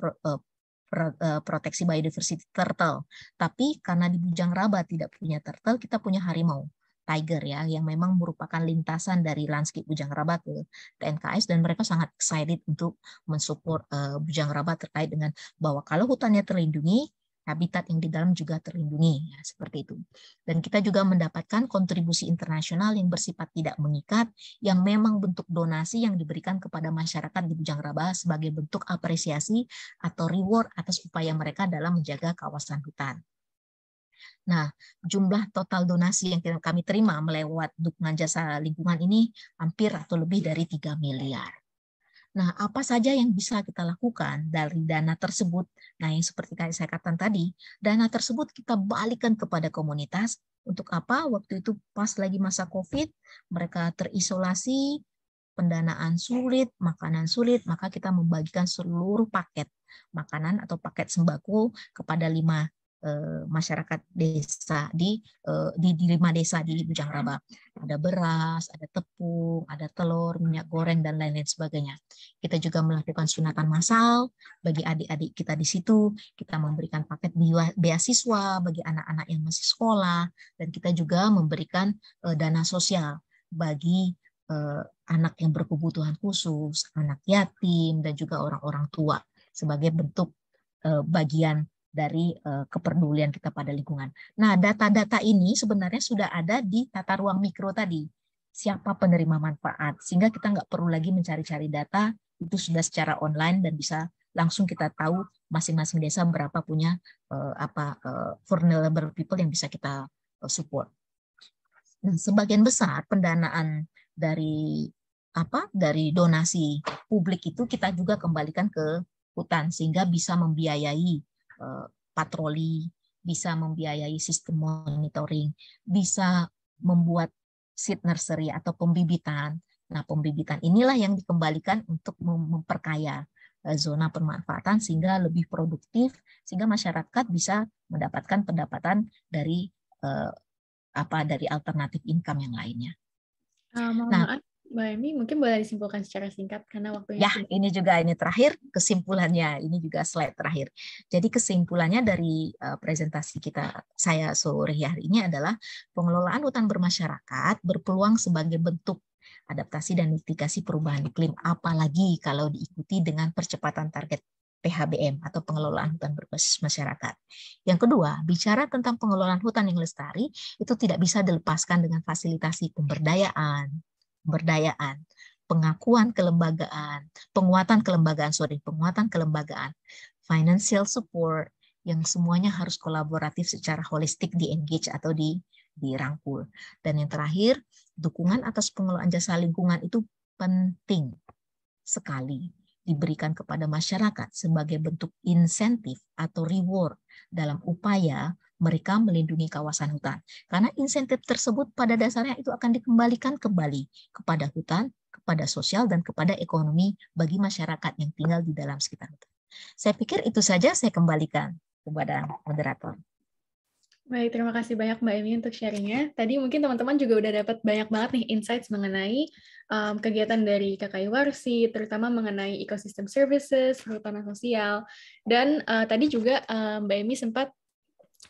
B: proteksi biodiversity turtle. Tapi karena di Bujang Raba tidak punya turtle, kita punya harimau, tiger ya, yang memang merupakan lintasan dari landscape Bujang Raba ke TNKS, dan mereka sangat excited untuk mensupport Bujang Raba terkait dengan bahwa kalau hutannya terlindungi, habitat yang di dalam juga terlindungi, ya, seperti itu. Dan kita juga mendapatkan kontribusi internasional yang bersifat tidak mengikat, yang memang bentuk donasi yang diberikan kepada masyarakat di Bujang Raba sebagai bentuk apresiasi atau reward atas upaya mereka dalam menjaga kawasan hutan. Nah, jumlah total donasi yang kami terima melewat dukungan jasa lingkungan ini hampir atau lebih dari 3 miliar. Nah, apa saja yang bisa kita lakukan dari dana tersebut? Nah, yang seperti saya katakan tadi, dana tersebut kita balikan kepada komunitas. Untuk apa? Waktu itu pas lagi masa COVID, mereka terisolasi, pendanaan sulit, makanan sulit, maka kita membagikan seluruh paket makanan atau paket sembako kepada 5 masyarakat desa di 5 desa di Bujang Raba. Ada beras, ada tepung, ada telur, minyak goreng, dan lain-lain sebagainya. Kita juga melakukan sunatan massal bagi adik-adik kita di situ. Kita memberikan paket beasiswa bagi anak-anak yang masih sekolah, dan kita juga memberikan dana sosial bagi anak yang berkebutuhan khusus, anak yatim, dan juga orang-orang tua sebagai bentuk bagian dari kepedulian kita pada lingkungan. Nah, data-data ini sebenarnya sudah ada di tata ruang mikro tadi. Siapa penerima manfaat, sehingga kita nggak perlu lagi mencari-cari data, itu sudah secara online dan bisa langsung kita tahu masing-masing desa berapa punya vulnerable people yang bisa kita support. Dan sebagian besar pendanaan dari donasi publik itu kita juga kembalikan ke hutan sehingga bisa membiayai patroli, bisa membiayai sistem monitoring, bisa membuat seed nursery atau pembibitan. Nah, pembibitan inilah yang dikembalikan untuk memperkaya zona pemanfaatan sehingga lebih produktif, sehingga masyarakat bisa mendapatkan pendapatan dari dari alternatif income yang lainnya.
A: Maaf, Mbak Emi, mungkin boleh disimpulkan secara singkat karena waktunya.
B: Ya, ini terakhir kesimpulannya. Ini juga slide terakhir. Jadi kesimpulannya dari presentasi saya sore hari ini adalah pengelolaan hutan bermasyarakat berpeluang sebagai bentuk adaptasi dan mitigasi perubahan iklim, apalagi kalau diikuti dengan percepatan target PHBM atau pengelolaan hutan berbasis masyarakat. Yang kedua, bicara tentang pengelolaan hutan yang lestari itu tidak bisa dilepaskan dengan fasilitasi pemberdayaan, penguatan kelembagaan, financial support, yang semuanya harus kolaboratif secara holistik di-engage atau dirangkul. Dan yang terakhir, dukungan atas pengelolaan jasa lingkungan itu penting sekali diberikan kepada masyarakat sebagai bentuk insentif atau reward dalam upaya mereka melindungi kawasan hutan. Karena insentif tersebut pada dasarnya itu akan dikembalikan kembali kepada hutan, kepada sosial, dan kepada ekonomi bagi masyarakat yang tinggal di dalam sekitar hutan. Saya pikir itu saja, saya kembalikan kepada moderator.
A: Baik, terima kasih banyak Mbak Emi untuk sharingnya. Tadi mungkin teman-teman juga udah dapat banyak banget nih insights mengenai kegiatan dari KKI Warsi, terutama mengenai ecosystem services, perhutanan sosial, dan tadi juga Mbak Emi sempat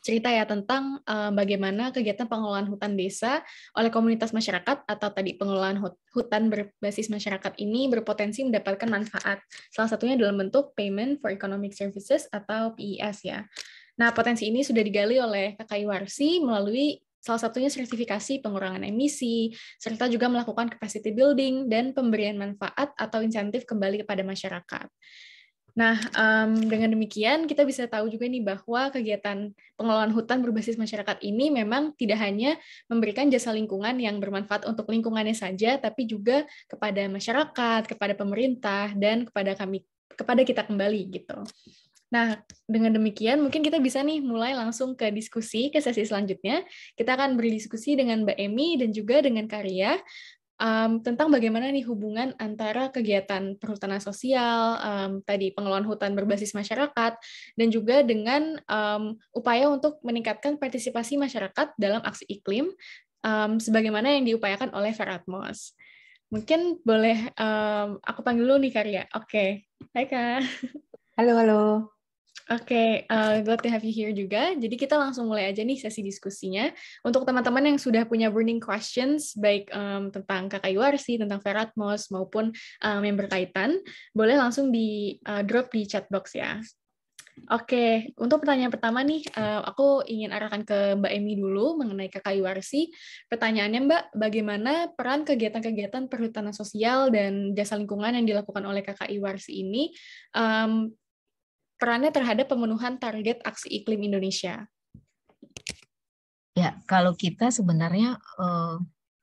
A: cerita ya tentang bagaimana kegiatan pengelolaan hutan desa oleh komunitas masyarakat atau tadi pengelolaan hutan berbasis masyarakat ini berpotensi mendapatkan manfaat. Salah satunya dalam bentuk Payment for Economic Services atau PES ya. Nah, potensi ini sudah digali oleh KKI Warsi melalui salah satunya sertifikasi pengurangan emisi, serta juga melakukan capacity building dan pemberian manfaat atau insentif kembali kepada masyarakat. Nah, dengan demikian kita bisa tahu juga nih bahwa kegiatan pengelolaan hutan berbasis masyarakat ini memang tidak hanya memberikan jasa lingkungan yang bermanfaat untuk lingkungannya saja, tapi juga kepada masyarakat, kepada pemerintah, dan kepada kita kembali gitu. Nah, dengan demikian mungkin kita bisa nih mulai langsung ke diskusi, ke sesi selanjutnya. Kita akan berdiskusi dengan Mbak Emi dan juga dengan Karya tentang bagaimana nih hubungan antara kegiatan perhutanan sosial, tadi pengelolaan hutan berbasis masyarakat, dan juga dengan upaya untuk meningkatkan partisipasi masyarakat dalam aksi iklim, sebagaimana yang diupayakan oleh Feratmos. Mungkin boleh aku panggil dulu nih Karya. Oke. Hai Kak.
C: Halo.
A: Oke, glad to have you here juga. Jadi kita langsung mulai aja nih sesi diskusinya. Untuk teman-teman yang sudah punya burning questions, baik tentang KKI Warsi, tentang Feratmos, maupun yang berkaitan, boleh langsung di-drop di chat box ya. Oke, untuk pertanyaan pertama nih, aku ingin arahkan ke Mbak Emi dulu mengenai KKI Warsi. Pertanyaannya Mbak, bagaimana peran kegiatan-kegiatan perhutanan sosial dan jasa lingkungan yang dilakukan oleh KKI Warsi ini perannya terhadap pemenuhan target aksi iklim Indonesia?
B: Ya, kalau kita sebenarnya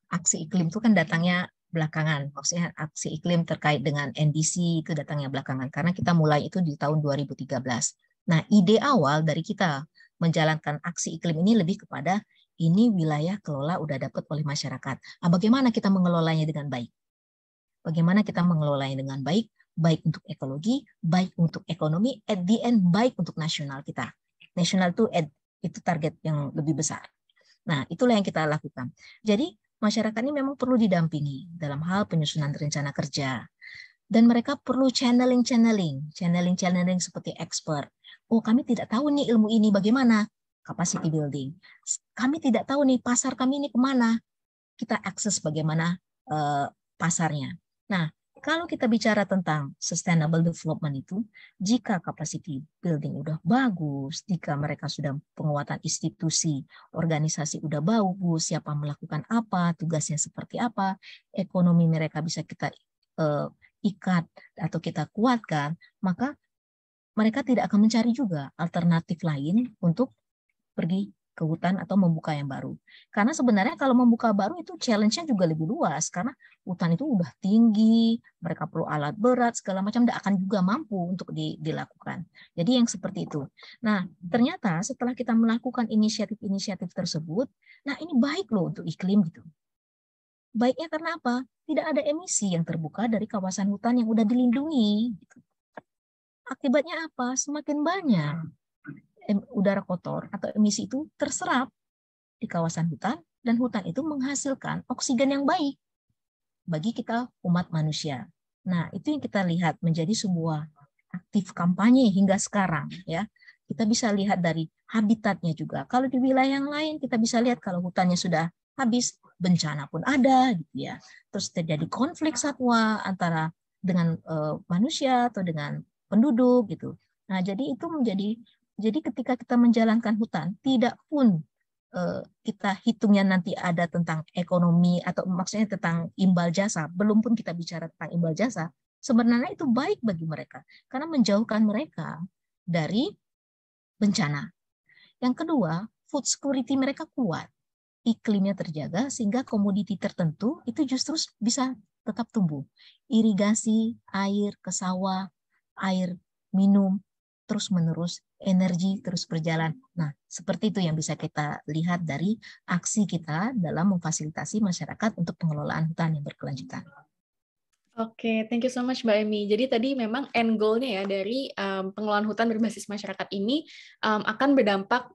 B: aksi iklim itu kan datangnya belakangan. Maksudnya aksi iklim terkait dengan NDC itu datangnya belakangan. Karena kita mulai itu di tahun 2013. Nah, ide awal dari kita menjalankan aksi iklim ini lebih kepada ini wilayah kelola udah dapat oleh masyarakat. Nah, bagaimana kita mengelolanya dengan baik? Bagaimana kita mengelolanya dengan baik? Baik untuk ekologi, baik untuk ekonomi, at the end baik untuk nasional kita. Nasional itu target yang lebih besar. Nah, itulah yang kita lakukan. Jadi, masyarakat ini memang perlu didampingi dalam hal penyusunan rencana kerja. Dan mereka perlu channeling seperti expert. Oh, kami tidak tahu nih ilmu ini bagaimana? Capacity building. Kami tidak tahu nih pasar kami ini kemana? Kita akses bagaimana pasarnya. Nah, kalau kita bicara tentang sustainable development itu, jika capacity building udah bagus, jika mereka sudah penguatan institusi, organisasi udah bagus, siapa melakukan apa, tugasnya seperti apa, ekonomi mereka bisa kita ikat atau kita kuatkan, maka mereka tidak akan mencari juga alternatif lain untuk pergi ke hutan atau membuka yang baru. Karena sebenarnya kalau membuka baru itu challenge-nya juga lebih luas, karena hutan itu udah tinggi, mereka perlu alat berat, segala macam, tidak akan juga mampu untuk dilakukan. Jadi yang seperti itu. Nah, ternyata setelah kita melakukan inisiatif-inisiatif tersebut, nah ini baik loh untuk iklim gitu. Baiknya karena apa? Tidak ada emisi yang terbuka dari kawasan hutan yang udah dilindungi. Gitu. Akibatnya apa? Semakin banyak udara kotor atau emisi itu terserap di kawasan hutan, dan hutan itu menghasilkan oksigen yang baik bagi kita umat manusia. Nah, itu yang kita lihat menjadi sebuah aktif kampanye hingga sekarang ya. Kita bisa lihat dari habitatnya juga. Kalau di wilayah yang lain kita bisa lihat kalau hutannya sudah habis, bencana pun ada gitu ya. Terus terjadi konflik satwa antara dengan manusia atau dengan penduduk gitu. Nah, jadi itu jadi ketika kita menjalankan hutan, tidak pun kita hitungnya nanti ada tentang ekonomi atau maksudnya tentang imbal jasa, belum pun kita bicara tentang imbal jasa, sebenarnya itu baik bagi mereka karena menjauhkan mereka dari bencana. Yang kedua, food security mereka kuat, iklimnya terjaga sehingga komoditi tertentu itu justru bisa tetap tumbuh. Irigasi, air ke sawah, air minum, terus-menerus, energi terus berjalan. Nah, seperti itu yang bisa kita lihat dari aksi kita dalam memfasilitasi masyarakat untuk pengelolaan hutan yang berkelanjutan.
A: Oke, thank you so much Mbak Emi. Jadi tadi memang end goal-nya ya dari pengelolaan hutan berbasis masyarakat ini akan berdampak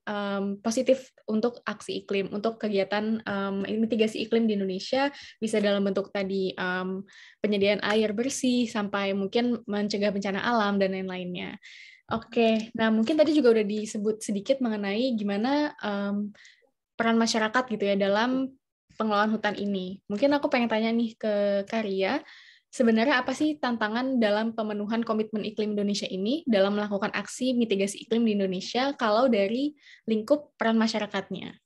A: positif untuk aksi iklim, untuk kegiatan mitigasi iklim di Indonesia, bisa dalam bentuk tadi penyediaan air bersih, sampai mungkin mencegah bencana alam, dan lain-lainnya. Oke, nah mungkin tadi juga udah disebut sedikit mengenai gimana peran masyarakat gitu ya dalam pengelolaan hutan ini. Mungkin aku pengen tanya nih ke Karya, sebenarnya apa sih tantangan dalam pemenuhan komitmen iklim Indonesia ini dalam melakukan aksi mitigasi iklim di Indonesia kalau dari lingkup peran masyarakatnya?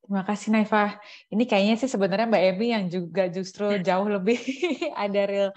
C: Terima kasih Naifah. Ini kayaknya sih sebenarnya Mbak Emi yang juga justru jauh lebih ada real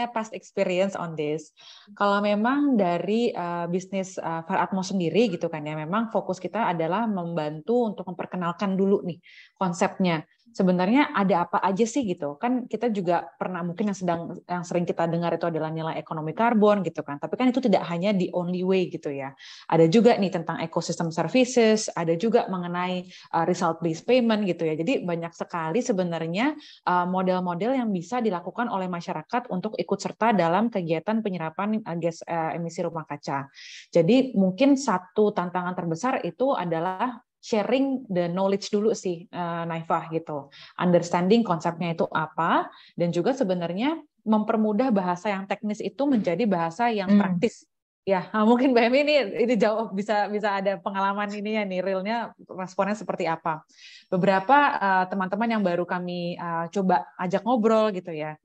C: past experience on this. Kalau memang dari bisnis Far Atmos sendiri gitu kan ya, memang fokus kita adalah membantu untuk memperkenalkan dulu nih konsepnya. Sebenarnya ada apa aja sih gitu kan, kita juga pernah mungkin yang sering kita dengar itu adalah nilai ekonomi karbon gitu kan, tapi kan itu tidak hanya the only way gitu ya, ada juga nih tentang ecosystem services, ada juga mengenai result based payment gitu ya. Jadi banyak sekali sebenarnya model-model yang bisa dilakukan oleh masyarakat untuk ikut serta dalam kegiatan penyerapan gas emisi rumah kaca. Jadi mungkin satu tantangan terbesar itu adalah sharing the knowledge dulu sih, Naifah gitu. Understanding konsepnya itu apa, dan juga sebenarnya mempermudah bahasa yang teknis itu menjadi bahasa yang praktis. Ya, mungkin Mbak Emi ini jauh bisa ada pengalaman ini ya nih, realnya responnya seperti apa. Beberapa teman-teman yang baru kami coba ajak ngobrol gitu ya.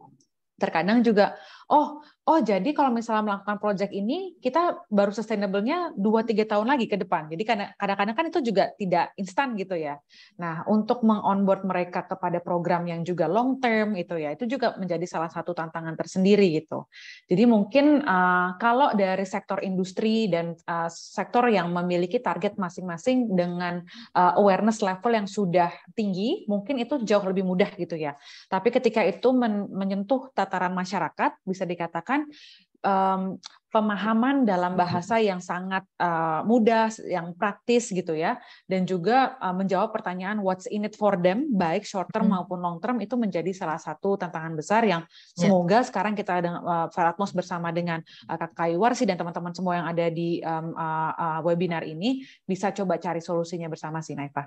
C: Terkadang juga, oh jadi kalau misalnya melakukan proyek ini, kita baru sustainable-nya 2-3 tahun lagi ke depan. Jadi kadang-kadang kan itu juga tidak instan gitu ya. Nah, untuk meng-onboard mereka kepada program yang juga long term itu ya, itu juga menjadi salah satu tantangan tersendiri gitu. Jadi mungkin kalau dari sektor industri dan sektor yang memiliki target masing-masing dengan awareness level yang sudah tinggi, mungkin itu jauh lebih mudah gitu ya. Tapi ketika itu menyentuh tataran masyarakat, bisa dikatakan pemahaman dalam bahasa yang sangat mudah, yang praktis gitu ya, dan juga menjawab pertanyaan what's in it for them, baik short term maupun long term, itu menjadi salah satu tantangan besar yang semoga sekarang kita Far Atmos bersama dengan Kak Kayuwarsi dan teman-teman semua yang ada di webinar ini bisa coba cari solusinya bersama sih, Naifah.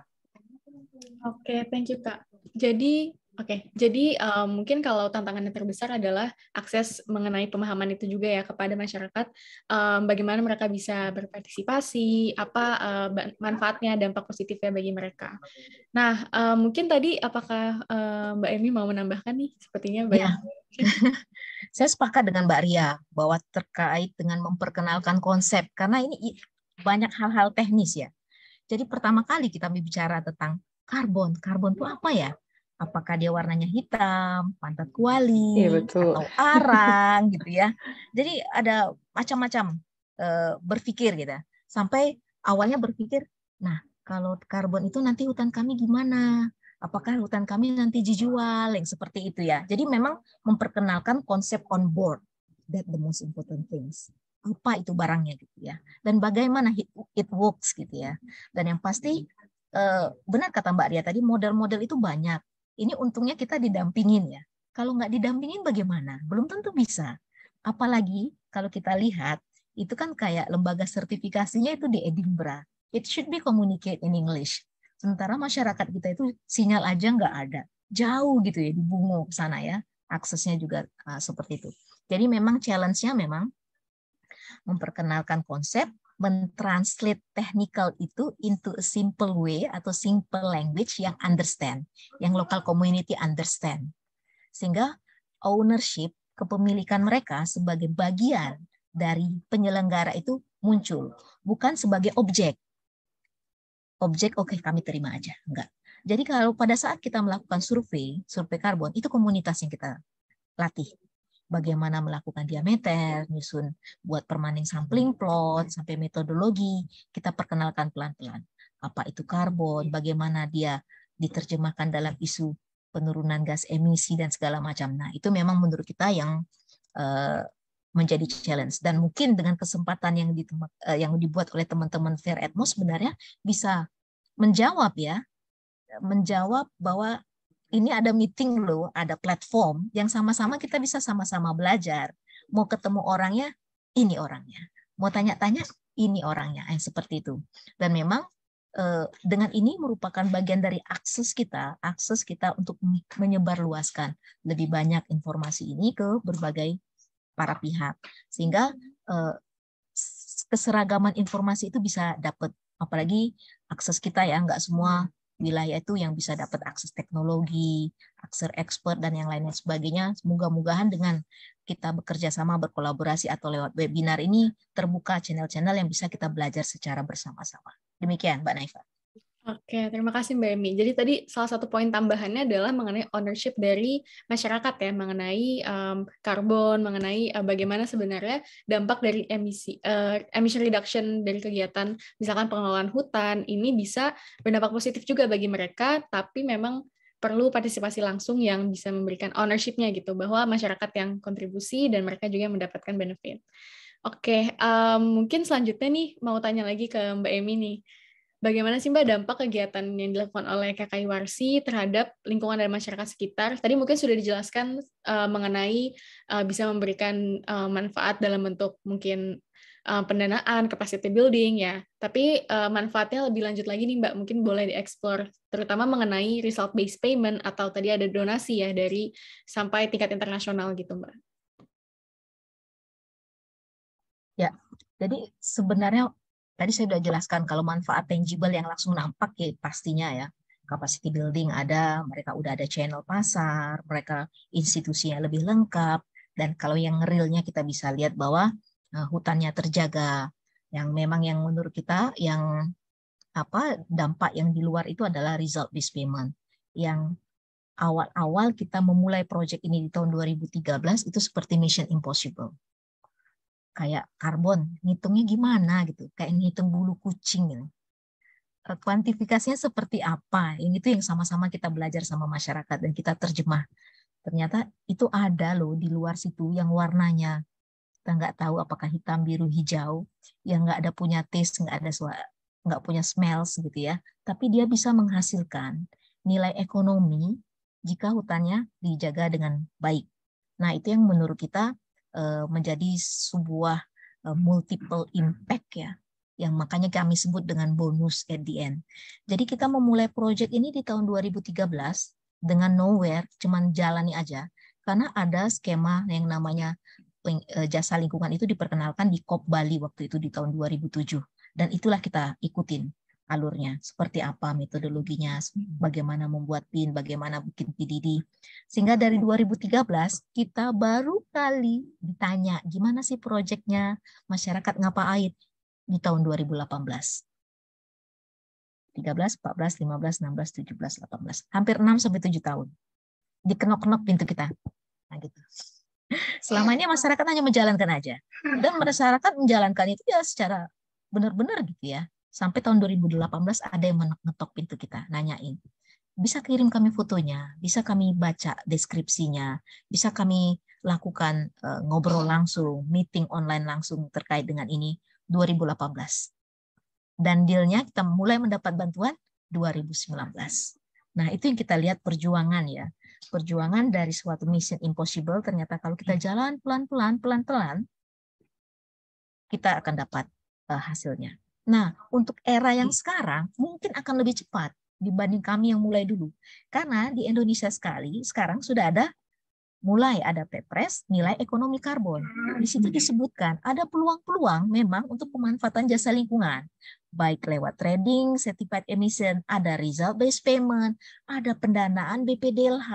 A: Oke, thank you Kak. Jadi mungkin kalau tantangannya terbesar adalah akses mengenai pemahaman itu juga ya kepada masyarakat, bagaimana mereka bisa berpartisipasi, apa manfaatnya, dampak positifnya bagi mereka. Nah, mungkin tadi apakah Mbak Emi mau menambahkan nih? Sepertinya banyak.
B: Ya. Saya sepakat dengan Mbak Ria bahwa terkait dengan memperkenalkan konsep, karena ini banyak hal-hal teknis ya. Jadi pertama kali kita bicara tentang karbon itu apa ya? Apakah dia warnanya hitam, pantat kuali, atau arang gitu ya. Jadi ada macam-macam berpikir gitu. Sampai awalnya berpikir, nah kalau karbon itu nanti hutan kami gimana? Apakah hutan kami nanti dijual yang seperti itu ya. Jadi memang memperkenalkan konsep on board, that the most important things. Apa itu barangnya gitu ya. Dan bagaimana it works gitu ya. Dan yang pasti benar kata Mbak Ria tadi, model-model itu banyak. Ini untungnya kita didampingin ya. Kalau nggak didampingin bagaimana? Belum tentu bisa. Apalagi kalau kita lihat, itu kan kayak lembaga sertifikasinya itu di Edinburgh. It should be communicate in English. Sementara masyarakat kita itu sinyal aja nggak ada. Jauh gitu ya, di Bungo ke sana ya. Aksesnya juga seperti itu. Jadi memang challenge-nya memang memperkenalkan konsep, mentranslate technical itu into a simple way atau simple language yang understand, yang local community understand. Sehingga ownership, kepemilikan mereka sebagai bagian dari penyelenggara itu muncul, bukan sebagai objek. Objek oke, kami terima aja, enggak. Jadi kalau pada saat kita melakukan survei karbon, itu komunitas yang kita latih. Bagaimana melakukan diameter, nyusun buat permanen sampling plot, sampai metodologi, kita perkenalkan pelan-pelan. Apa itu karbon, bagaimana dia diterjemahkan dalam isu penurunan gas emisi dan segala macam. Nah, itu memang menurut kita yang menjadi challenge. Dan mungkin dengan kesempatan yang dibuat oleh teman-teman Fair Atmos sebenarnya bisa menjawab bahwa ini ada meeting loh, ada platform yang sama-sama kita bisa sama-sama belajar. Mau ketemu orangnya, ini orangnya. Mau tanya-tanya, ini orangnya. Yang seperti itu. Dan memang dengan ini merupakan bagian dari akses kita untuk menyebarluaskan lebih banyak informasi ini ke berbagai para pihak. Sehingga keseragaman informasi itu bisa dapat. Apalagi akses kita ya, nggak semua wilayah itu yang bisa dapat akses teknologi, akses expert, dan yang lainnya sebagainya. Semoga-mogahan dengan kita bekerja sama, berkolaborasi, atau lewat webinar ini, terbuka channel-channel yang bisa kita belajar secara bersama-sama. Demikian, Mbak Naifa.
A: Oke, terima kasih Mbak Emi. Jadi tadi salah satu poin tambahannya adalah mengenai ownership dari masyarakat ya, mengenai karbon, mengenai bagaimana sebenarnya dampak dari emission reduction dari kegiatan misalkan pengelolaan hutan ini bisa berdampak positif juga bagi mereka, tapi memang perlu partisipasi langsung yang bisa memberikan ownership-nya gitu, bahwa masyarakat yang kontribusi dan mereka juga mendapatkan benefit. Oke, mungkin selanjutnya nih mau tanya lagi ke Mbak Emi nih. Bagaimana sih Mbak dampak kegiatan yang dilakukan oleh KKI Warsi terhadap lingkungan dan masyarakat sekitar? Tadi mungkin sudah dijelaskan mengenai bisa memberikan manfaat dalam bentuk mungkin pendanaan, capacity building ya. Tapi manfaatnya lebih lanjut lagi nih Mbak, mungkin boleh dieksplor, terutama mengenai result based payment atau tadi ada donasi ya dari sampai tingkat internasional gitu Mbak.
B: Ya, jadi sebenarnya tadi saya sudah jelaskan kalau manfaat tangible yang langsung nampak ya pastinya ya. Capacity building ada, mereka udah ada channel pasar, mereka institusinya lebih lengkap, dan kalau yang realnya kita bisa lihat bahwa hutannya terjaga. Yang memang yang menurut kita yang dampak yang di luar itu adalah result based payment. Yang awal-awal kita memulai proyek ini di tahun 2013 itu seperti Mission Impossible. Kayak karbon, ngitungnya gimana gitu, kayak ngitung bulu kucing gitu. Kuantifikasinya seperti apa, yang itu yang sama-sama kita belajar sama masyarakat dan kita terjemah. Ternyata itu ada loh di luar situ yang warnanya kita nggak tahu apakah hitam, biru, hijau, yang nggak ada punya taste, nggak punya smells gitu ya, tapi dia bisa menghasilkan nilai ekonomi jika hutannya dijaga dengan baik. Nah itu yang menurut kita menjadi sebuah multiple impact ya, yang makanya kami sebut dengan bonus at the end. Jadi kita memulai proyek ini di tahun 2013 dengan nowhere, cuman jalani aja, karena ada skema yang namanya jasa lingkungan itu diperkenalkan di COP Bali waktu itu di tahun 2007, dan itulah kita ikutin alurnya, seperti apa metodologinya, bagaimana membuat PIN, bagaimana bikin PDD. Sehingga dari 2013 kita baru kali ditanya, gimana sih proyeknya, masyarakat ngapain di tahun 2018. 13, 14, 15, 16, 17, 18. Hampir 6-7 tahun. Dikenok-kenok pintu kita. Nah gitu. Selama ini masyarakat hanya menjalankan aja. Dan masyarakat menjalankan itu ya secara benar-benar gitu ya. Sampai tahun 2018 ada yang mengetok pintu kita, nanyain. Bisa kirim kami fotonya, bisa kami baca deskripsinya, bisa kami lakukan ngobrol langsung, meeting online langsung terkait dengan ini 2018. Dan dealnya kita mulai mendapat bantuan 2019. Nah, itu yang kita lihat perjuangan ya. Perjuangan dari suatu mission impossible, ternyata kalau kita jalan pelan-pelan, kita akan dapat hasilnya. Nah, untuk era yang sekarang mungkin akan lebih cepat dibanding kami yang mulai dulu. Karena di Indonesia sekarang sudah mulai ada Perpres nilai ekonomi karbon. Di situ disebutkan ada peluang-peluang memang untuk pemanfaatan jasa lingkungan. Baik lewat trading, certified emission, ada result based payment, ada pendanaan BPDLH,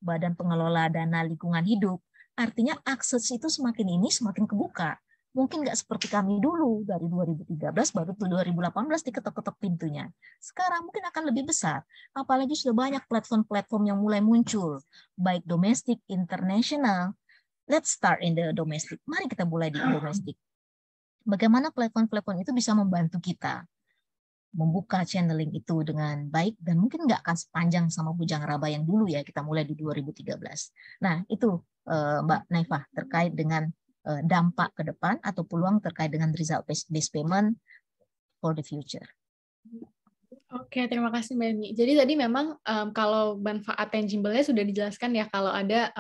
B: Badan Pengelola Dana Lingkungan Hidup. Artinya akses itu semakin kebuka. Mungkin nggak seperti kami dulu, dari 2013 baru tuh 2018 diketok-ketok pintunya. Sekarang mungkin akan lebih besar, apalagi sudah banyak platform-platform yang mulai muncul, baik domestik, internasional. Let's start in the domestic. Mari kita mulai di domestik. Bagaimana platform-platform itu bisa membantu kita membuka channeling itu dengan baik, dan mungkin nggak akan sepanjang sama Bujang Raba yang dulu ya, kita mulai di 2013. Nah, itu Mbak Naifah terkait dengan dampak ke depan atau peluang terkait dengan result based payment for the future.
A: Oke, terima kasih Mbak Emi. Jadi tadi memang kalau manfaat tangible-nya sudah dijelaskan ya, kalau ada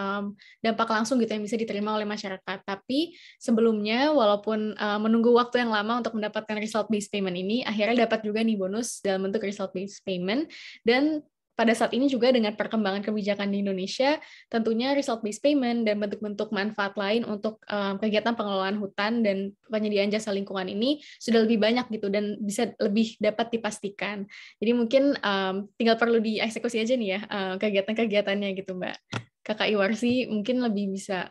A: dampak langsung gitu yang bisa diterima oleh masyarakat. Tapi sebelumnya, walaupun menunggu waktu yang lama untuk mendapatkan result based payment ini, akhirnya dapat juga nih bonus dalam bentuk result based payment. Dan pada saat ini juga dengan perkembangan kebijakan di Indonesia, tentunya result-based payment dan bentuk-bentuk manfaat lain untuk kegiatan pengelolaan hutan dan penyediaan jasa lingkungan ini sudah lebih banyak gitu dan bisa lebih dapat dipastikan. Jadi mungkin tinggal perlu dieksekusi aja nih ya kegiatan-kegiatannya gitu Mbak. KKI Warsi mungkin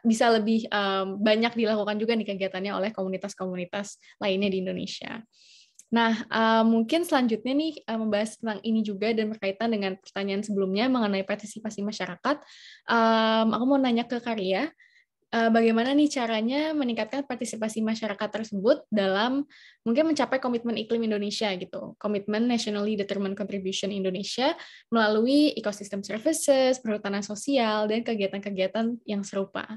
A: bisa lebih banyak dilakukan juga nih kegiatannya oleh komunitas-komunitas lainnya di Indonesia. Nah, mungkin selanjutnya nih membahas tentang ini juga dan berkaitan dengan pertanyaan sebelumnya mengenai partisipasi masyarakat. Aku mau nanya ke Karya, bagaimana nih caranya meningkatkan partisipasi masyarakat tersebut dalam mungkin mencapai komitmen iklim Indonesia gitu, komitmen Nationally Determined Contribution Indonesia melalui ecosystem services, perhutanan sosial, dan kegiatan-kegiatan yang serupa.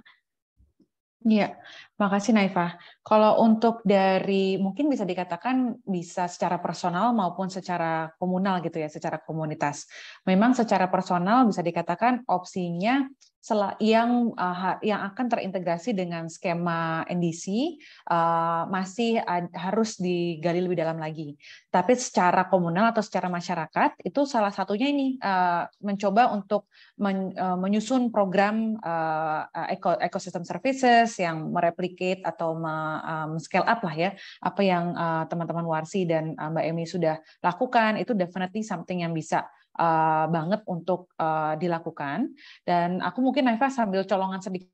C: Iya, makasih Naifah. Kalau untuk dari, mungkin bisa dikatakan bisa secara personal maupun secara komunal gitu ya, secara komunitas. Memang secara personal bisa dikatakan opsinya yang akan terintegrasi dengan skema NDC masih harus digali lebih dalam lagi. Tapi secara komunal atau secara masyarakat itu salah satunya ini mencoba untuk menyusun program ecosystem services yang mereplicate atau scale up lah ya apa yang teman-teman Warsi dan Mbak Emi sudah lakukan. Itu definitely something yang bisa banget untuk dilakukan. Dan aku mungkin Naifah sambil colongan sedikit,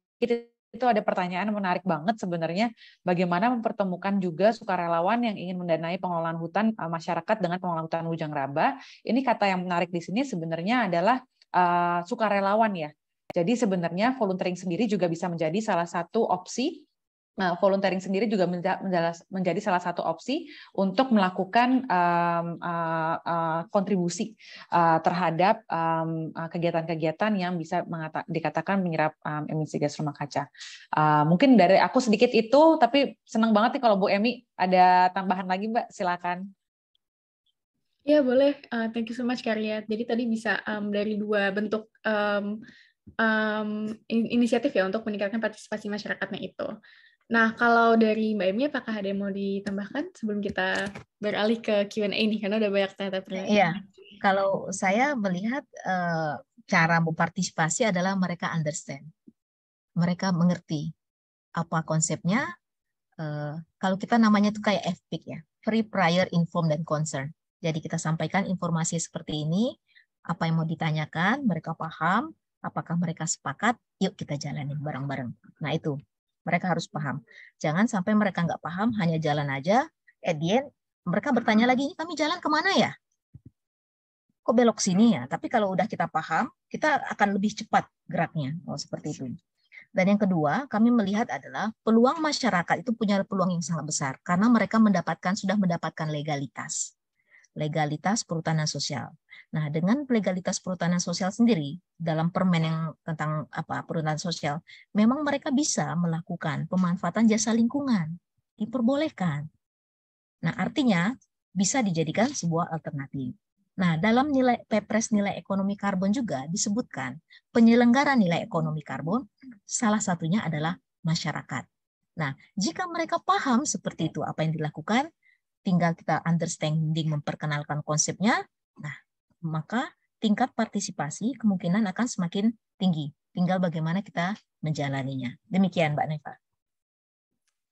C: itu ada pertanyaan menarik banget sebenarnya, bagaimana mempertemukan juga sukarelawan yang ingin mendanai pengelolaan hutan masyarakat dengan pengelolaan hutan Bujang Raba. Ini kata yang menarik di sini sebenarnya adalah sukarelawan ya. Jadi sebenarnya volunteering sendiri juga bisa menjadi salah satu opsi. Volunteering sendiri juga menjadi salah satu opsi untuk melakukan kontribusi terhadap kegiatan-kegiatan yang bisa dikatakan menyerap emisi gas rumah kaca. Mungkin dari aku sedikit itu, tapi senang banget nih kalau Bu Emi ada tambahan lagi, Mbak. Silakan.
A: Ya boleh. Thank you so much Karya. Jadi tadi bisa dari dua bentuk inisiatif ya untuk meningkatkan partisipasi masyarakatnya itu. Nah, kalau dari Mbak Emi, apakah ada yang mau ditambahkan sebelum kita beralih ke Q&A nih, karena udah banyak tanya-tanya.
B: Iya, kalau saya melihat cara berpartisipasi adalah mereka understand. Mereka mengerti apa konsepnya. Kalau kita namanya tuh kayak FPIC ya, Free Prior Inform dan Concern. Jadi kita sampaikan informasi seperti ini, apa yang mau ditanyakan, mereka paham, apakah mereka sepakat, yuk kita jalanin bareng-bareng. Nah itu. Mereka harus paham. Jangan sampai mereka nggak paham, hanya jalan aja. At the end, mereka bertanya lagi, kami jalan kemana ya? Kok belok sini ya? Tapi kalau udah kita paham, kita akan lebih cepat geraknya. Oh, seperti itu. Dan yang kedua, kami melihat adalah peluang masyarakat itu punya peluang yang sangat besar karena mereka sudah mendapatkan legalitas perhutanan sosial. Nah, dengan legalitas perhutanan sosial sendiri dalam permen yang tentang perhutanan sosial, memang mereka bisa melakukan pemanfaatan jasa lingkungan, diperbolehkan. Nah, artinya bisa dijadikan sebuah alternatif. Nah, dalam Perpres nilai ekonomi karbon juga disebutkan penyelenggara nilai ekonomi karbon salah satunya adalah masyarakat. Nah, jika mereka paham seperti itu apa yang dilakukan, tinggal kita understanding memperkenalkan konsepnya, nah maka tingkat partisipasi kemungkinan akan semakin tinggi. Tinggal bagaimana kita menjalaninya. Demikian Mbak Neva.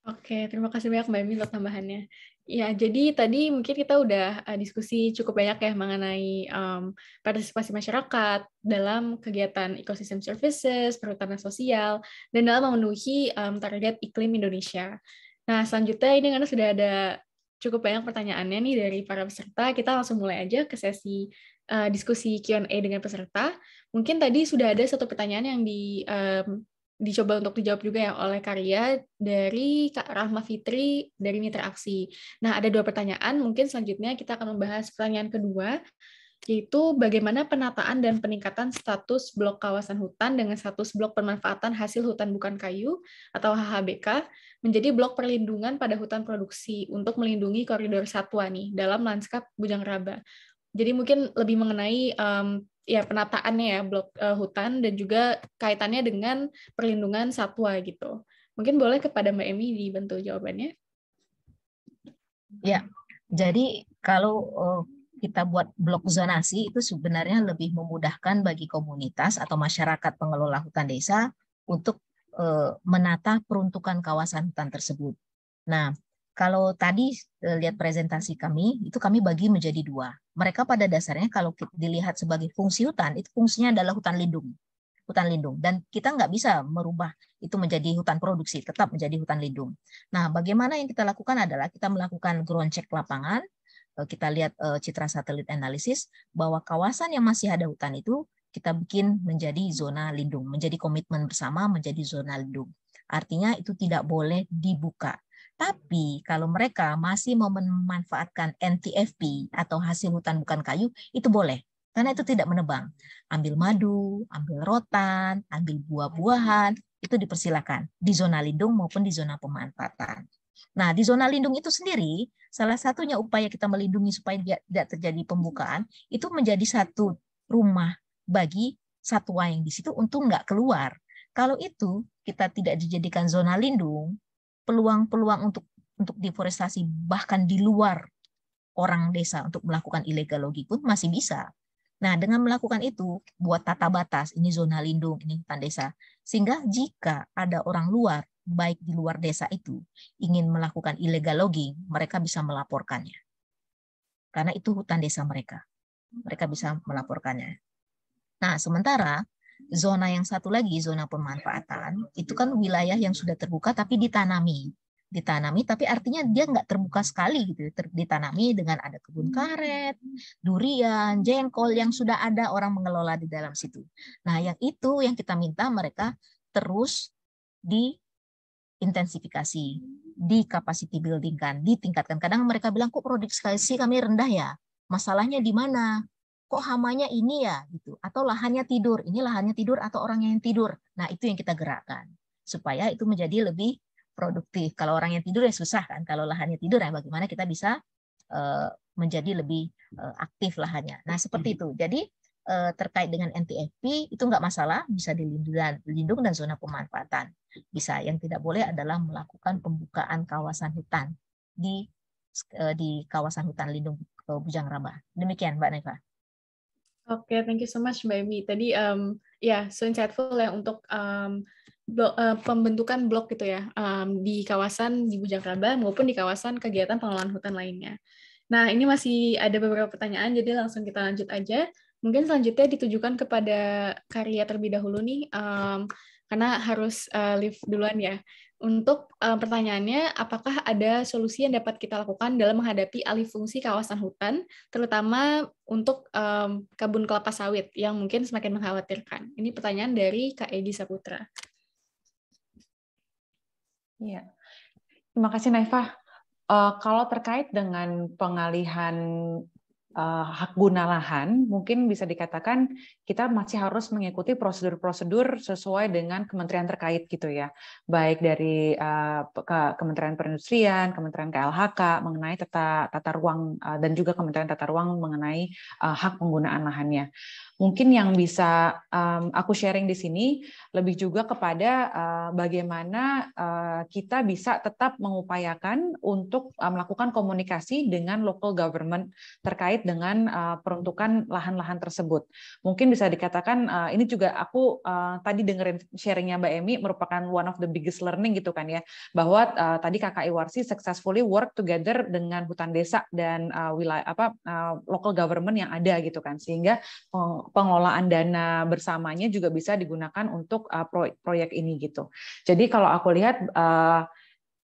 A: Oke, terima kasih banyak Mbak Emi untuk tambahannya. Ya, jadi tadi mungkin kita udah diskusi cukup banyak ya mengenai partisipasi masyarakat dalam kegiatan ekosistem services, perhutanan sosial, dan dalam memenuhi target iklim Indonesia. Nah, selanjutnya ini karena sudah ada cukup banyak pertanyaannya nih dari para peserta, kita langsung mulai aja ke sesi diskusi Q&A dengan peserta. Mungkin tadi sudah ada satu pertanyaan yang dicoba untuk dijawab juga ya oleh Karya dari Kak Rahma Fitri dari Mitra Aksi. Nah, ada 2 pertanyaan. Mungkin selanjutnya kita akan membahas pertanyaan kedua, yaitu bagaimana penataan dan peningkatan status blok kawasan hutan dengan status blok pemanfaatan hasil hutan bukan kayu atau HHBK menjadi blok perlindungan pada hutan produksi untuk melindungi koridor satwa nih dalam lanskap Bujang Raba. Jadi mungkin lebih mengenai ya penataannya ya blok hutan dan juga kaitannya dengan perlindungan satwa gitu. Mungkin boleh kepada Mbak Emi dibantu jawabannya.
B: Ya, jadi kalau kita buat blok zonasi itu sebenarnya lebih memudahkan bagi komunitas atau masyarakat pengelola hutan desa untuk menata peruntukan kawasan hutan tersebut. Nah, kalau tadi lihat presentasi kami, itu kami bagi menjadi 2. Mereka pada dasarnya kalau dilihat sebagai fungsi hutan, itu fungsinya adalah hutan lindung. Dan kita nggak bisa merubah itu menjadi hutan produksi, tetap menjadi hutan lindung. Nah, bagaimana yang kita lakukan adalah kita melakukan ground check lapangan, kita lihat citra satelit analisis bahwa kawasan yang masih ada hutan itu kita bikin menjadi zona lindung, menjadi komitmen bersama menjadi zona lindung. Artinya itu tidak boleh dibuka. Tapi kalau mereka masih mau memanfaatkan NTFP atau hasil hutan bukan kayu, itu boleh. Karena itu tidak menebang. Ambil madu, ambil rotan, ambil buah-buahan, itu dipersilakan di zona lindung maupun di zona pemanfaatan. Nah, di zona lindung itu sendiri, salah satunya upaya kita melindungi supaya tidak terjadi pembukaan, itu menjadi satu rumah bagi satwa yang di situ untuk nggak keluar. Kalau itu kita tidak dijadikan zona lindung, peluang-peluang untuk deforestasi bahkan di luar orang desa untuk melakukan illegal logging pun masih bisa. Nah, dengan melakukan itu, buat tata batas, ini zona lindung, ini hutan desa. Sehingga jika ada orang luar, baik di luar desa itu, ingin melakukan illegal logging, mereka bisa melaporkannya. Karena itu hutan desa mereka. Mereka bisa melaporkannya. Nah, sementara zona yang satu lagi, zona pemanfaatan, itu kan wilayah yang sudah terbuka tapi ditanami, tapi artinya dia nggak terbuka sekali gitu, ditanami dengan ada kebun karet, durian, jengkol yang sudah ada orang mengelola di dalam situ. Nah, yang itu yang kita minta mereka terus diintensifikasi, di capacity building kan, ditingkatkan. Kadang mereka bilang kok produksi kami rendah ya, masalahnya di mana? Kok hamanya ini ya gitu, atau lahannya tidur, ini lahannya tidur atau orangnya yang tidur. Nah, itu yang kita gerakkan supaya itu menjadi lebih produktif. Kalau orang yang tidur ya susah kan, kalau lahannya tidur ya bagaimana kita bisa menjadi lebih aktif lahannya. Nah, seperti itu. Jadi terkait dengan NTFP itu nggak masalah, bisa dilindung dan zona pemanfaatan. Bisa, yang tidak boleh adalah melakukan pembukaan kawasan hutan di kawasan hutan lindung Bujang Raba. Demikian Mbak Neva.
A: Oke, thank you so much Mbak Emi. Tadi so insightful ya untuk pembentukan blok gitu ya di kawasan di Bujang Raba maupun di kawasan kegiatan pengelolaan hutan lainnya. Nah, ini masih ada beberapa pertanyaan, jadi langsung kita lanjut aja. Mungkin selanjutnya ditujukan kepada Karya terlebih dahulu nih, karena harus leave duluan ya. Untuk pertanyaannya, apakah ada solusi yang dapat kita lakukan dalam menghadapi alih fungsi kawasan hutan, terutama untuk kebun kelapa sawit yang mungkin semakin mengkhawatirkan? Ini pertanyaan dari Kak Edi Saputra.
C: Iya. Terima kasih Naifah. Kalau terkait dengan pengalihan hak guna lahan, mungkin bisa dikatakan kita masih harus mengikuti prosedur-prosedur sesuai dengan kementerian terkait gitu ya, baik dari Kementerian Perindustrian, Kementerian KLHK mengenai tata ruang dan juga Kementerian Tata Ruang mengenai hak penggunaan lahannya. Mungkin yang bisa aku sharing di sini lebih juga kepada bagaimana kita bisa tetap mengupayakan untuk melakukan komunikasi dengan local government terkait dengan peruntukan lahan-lahan tersebut. Mungkin bisa dikatakan ini juga aku tadi dengerin sharingnya Mbak Emi merupakan one of the biggest learning gitu kan ya, bahwa tadi KKI Warsi successfully work together dengan hutan desa dan local government yang ada gitu kan, sehingga pengelolaan dana bersamanya juga bisa digunakan untuk proyek ini gitu. Jadi kalau aku lihat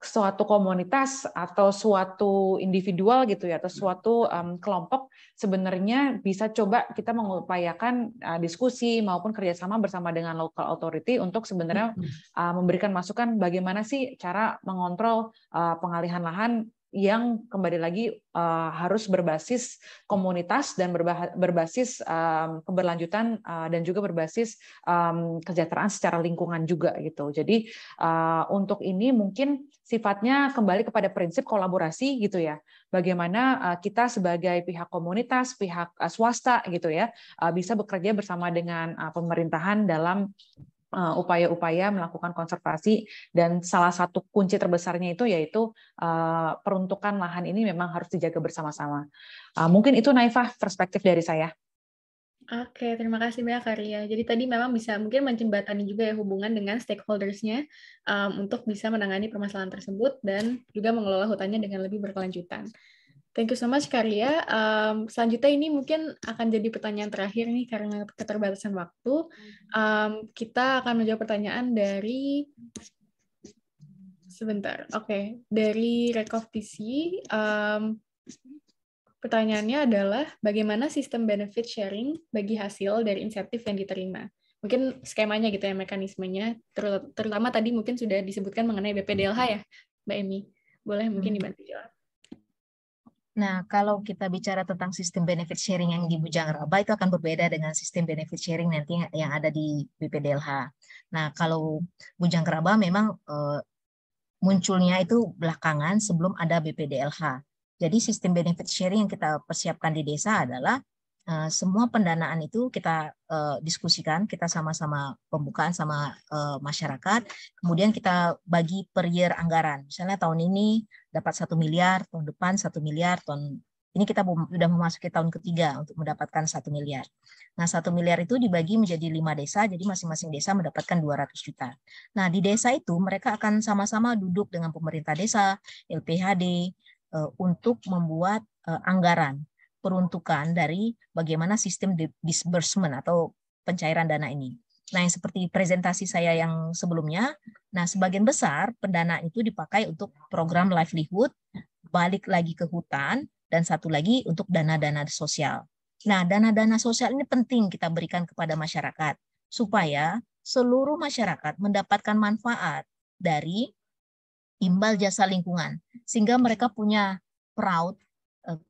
C: suatu komunitas atau suatu individual gitu ya, atau suatu kelompok sebenarnya bisa coba kita mengupayakan diskusi maupun kerjasama bersama dengan local authority untuk sebenarnya memberikan masukan bagaimana sih cara mengontrol pengalihan lahan yang kembali lagi harus berbasis komunitas dan berbasis keberlanjutan dan juga berbasis kesejahteraan secara lingkungan juga gitu. Jadi untuk ini mungkin sifatnya kembali kepada prinsip kolaborasi gitu ya. Bagaimana kita sebagai pihak komunitas, pihak swasta gitu ya, bisa bekerja bersama dengan pemerintahan dalam upaya-upaya melakukan konservasi, dan salah satu kunci terbesarnya itu yaitu peruntukan lahan ini memang harus dijaga bersama-sama. Mungkin itu Naifah perspektif dari saya.
A: Oke, terima kasih banyak Karya. Jadi tadi memang bisa mungkin menjembatani juga ya hubungan dengan stakeholders-nya untuk bisa menangani permasalahan tersebut dan juga mengelola hutannya dengan lebih berkelanjutan. Thank you so much Karya. Selanjutnya ini mungkin akan jadi pertanyaan terakhir nih karena keterbatasan waktu. Kita akan menjawab pertanyaan dari sebentar. Oke, dari Rekov TC. Pertanyaannya adalah bagaimana sistem benefit sharing bagi hasil dari insentif yang diterima? Mungkin skemanya gitu ya, mekanismenya, terutama tadi mungkin sudah disebutkan mengenai BPDLH ya, Mbak Emi. Boleh mungkin dibantu jawab.
B: Nah, kalau kita bicara tentang sistem benefit sharing yang di Bujang Raba itu akan berbeda dengan sistem benefit sharing nanti yang ada di BPDLH. Nah, kalau Bujang Raba memang munculnya itu belakangan sebelum ada BPDLH. Jadi sistem benefit sharing yang kita persiapkan di desa adalah semua pendanaan itu kita diskusikan, kita sama-sama pembukaan sama masyarakat, kemudian kita bagi per year anggaran. Misalnya tahun ini dapat 1 miliar, tahun depan 1 miliar, tahun ini kita sudah memasuki tahun ketiga untuk mendapatkan 1 miliar. Nah, 1 miliar itu dibagi menjadi 5 desa, jadi masing-masing desa mendapatkan 200 juta. Nah, di desa itu mereka akan sama-sama duduk dengan pemerintah desa, LPHD, untuk membuat anggaran peruntukan dari bagaimana sistem disbursement atau pencairan dana ini. Nah, yang seperti presentasi saya yang sebelumnya, nah sebagian besar pendanaan itu dipakai untuk program livelihood, balik lagi ke hutan, dan satu lagi untuk dana-dana sosial. Nah, dana-dana sosial ini penting kita berikan kepada masyarakat, supaya seluruh masyarakat mendapatkan manfaat dari imbal jasa lingkungan, sehingga mereka punya proud,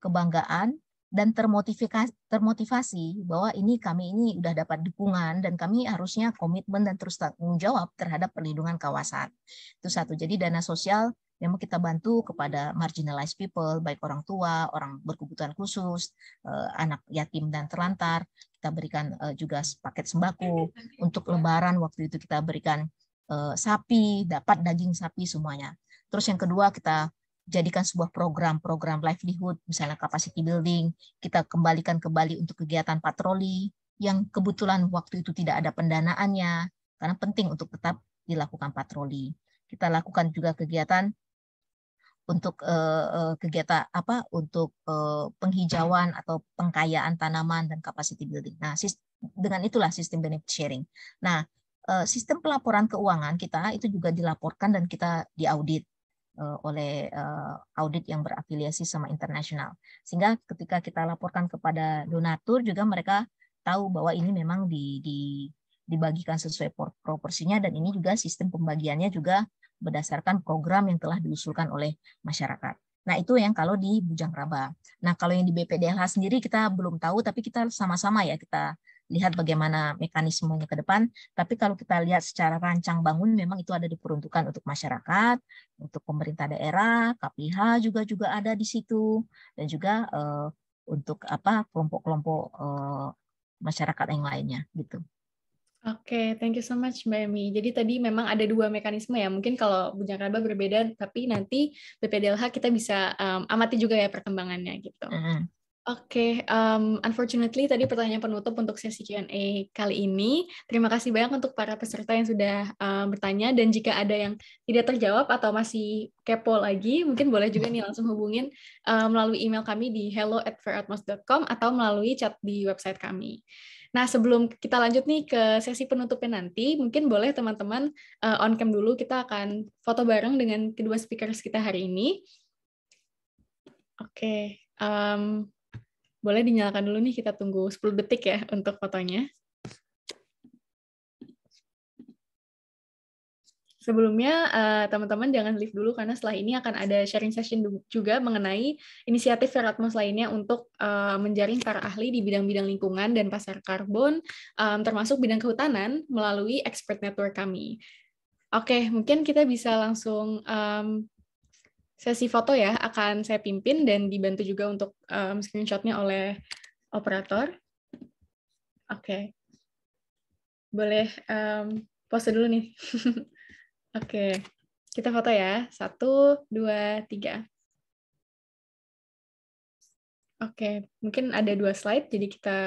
B: kebanggaan, dan termotivasi bahwa kami ini udah dapat dukungan dan kami harusnya komitmen dan terus tanggung jawab terhadap perlindungan kawasan. Itu satu. Jadi dana sosial memang kita bantu kepada marginalized people, baik orang tua, orang berkebutuhan khusus, anak yatim dan terlantar. Kita berikan juga paket sembako. Untuk Lebaran waktu itu kita berikan sapi, dapat daging sapi semuanya. Terus yang kedua kita jadikan sebuah program livelihood, misalnya capacity building, kita kembalikan kembali untuk kegiatan patroli, yang kebetulan waktu itu tidak ada pendanaannya, karena penting untuk tetap dilakukan patroli. Kita lakukan juga kegiatan untuk penghijauan atau pengkayaan tanaman dan capacity building. Nah, dengan itulah sistem benefit sharing. Nah, sistem pelaporan keuangan kita itu juga dilaporkan dan kita diaudit oleh audit yang berafiliasi sama internasional. Sehingga ketika kita laporkan kepada donatur juga mereka tahu bahwa ini memang dibagikan sesuai proporsinya, dan ini juga sistem pembagiannya juga berdasarkan program yang telah diusulkan oleh masyarakat. Nah, itu yang kalau di Bujangraba. Nah, kalau yang di BPDLH sendiri kita belum tahu, tapi kita sama-sama ya kita lihat bagaimana mekanismenya ke depan. Tapi kalau kita lihat secara rancang bangun, memang itu ada diperuntukkan untuk masyarakat, untuk pemerintah daerah, KPH juga ada di situ, dan juga untuk kelompok-kelompok masyarakat yang lainnya gitu.
A: Oke, thank you so much Mbak Emi. Jadi tadi memang ada 2 mekanisme ya. Mungkin kalau Bujangraba berbeda, tapi nanti BPDLH kita bisa amati juga ya perkembangannya gitu. Oke, unfortunately tadi pertanyaan penutup untuk sesi Q&A kali ini. Terima kasih banyak untuk para peserta yang sudah bertanya, dan jika ada yang tidak terjawab atau masih kepo lagi, mungkin boleh juga nih langsung hubungin melalui email kami di hello@fairatmos.com atau melalui chat di website kami. Nah, sebelum kita lanjut nih ke sesi penutupnya nanti, mungkin boleh teman-teman on cam dulu, kita akan foto bareng dengan kedua speakers kita hari ini. Oke, boleh dinyalakan dulu nih, kita tunggu 10 detik ya untuk fotonya. Sebelumnya, teman-teman jangan leave dulu, karena setelah ini akan ada sharing session juga mengenai inisiatif Fairatmos lainnya untuk menjaring para ahli di bidang-bidang lingkungan dan pasar karbon, termasuk bidang kehutanan, melalui expert network kami. Oke, mungkin kita bisa langsung sesi foto ya, akan saya pimpin dan dibantu juga untuk screenshot-nya oleh operator. Oke. Boleh pose dulu nih. Oke, kita foto ya. 1, 2, 3. Oke, mungkin ada 2 slide, jadi kita